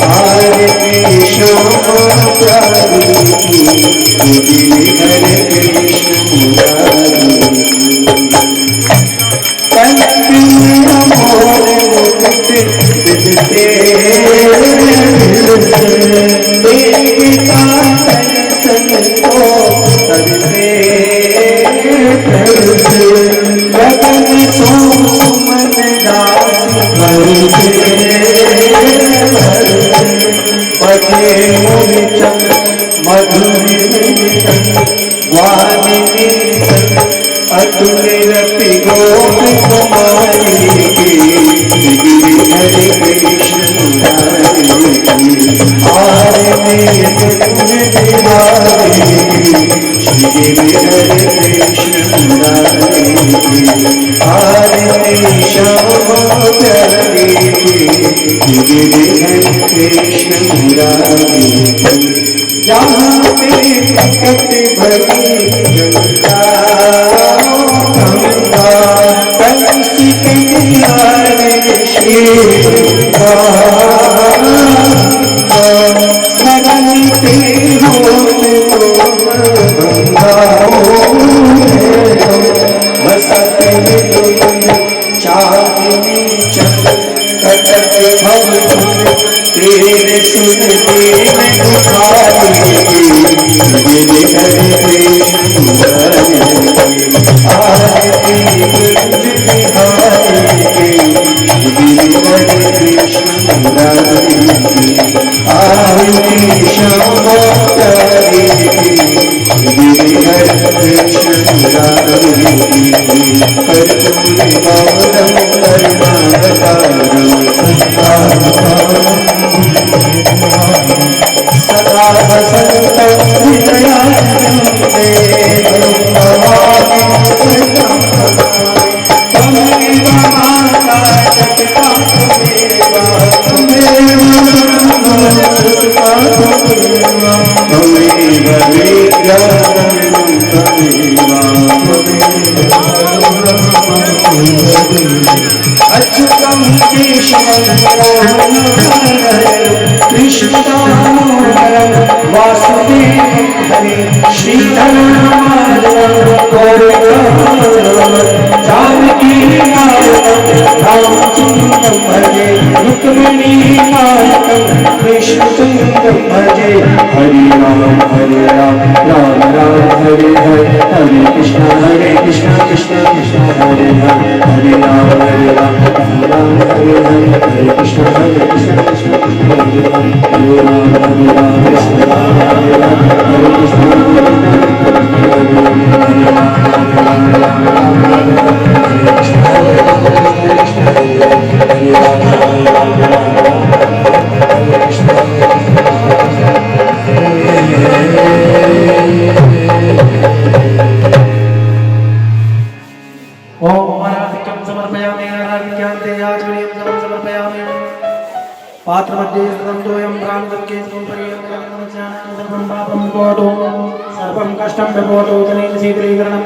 आरती श्यामा पारी हरे कृष्ण मुरारी अतुलरति गोप कुमारी हरे कृष्ण मुरारी आरती कुंज बिहारी श्री हरे कृष्ण मुरारी आरती श्यामा प्यारी श्री हरे कृष्ण मुरारी जहाँ पे प्रकट भरी गंगा पंछी किनारे स्मरणते हो बसते चांदनी चंद कटक भव तेरे सुनते में उठारी हरे कृष्ण मुरारी आरती कुंज बिहारी हरे कृष्ण मुरारी आरती श्यामा प्यारी हरे कृष्ण मुरारी कर्पूरी गौरम करुणावतारम सदा वसंत अच्युतं केशवं कृष्ण दामोदरं वासुदेवं हरे श्रीधरं माधवं गौरवं जानकी नायकं रामचन्द्रं भजे रुक्मिणी नायकं कृष्णचन्द्रं भजे हरे राम राम राम हरे हरे हरे कृष्ण कृष्ण कृष्ण हरे हरे हरे राम राम राम हरे हरे हरे कृष्ण कृष्ण कृष्ण हरे हरे हरे राम कृष्ण राम हरे राम हरे कृष्ण पात्रमध्ये सर्वं प्राणदुःखे सर्वं पापं विपोटो सर्वं कष्टं विपोटो जनेन शीघ्रीकरणं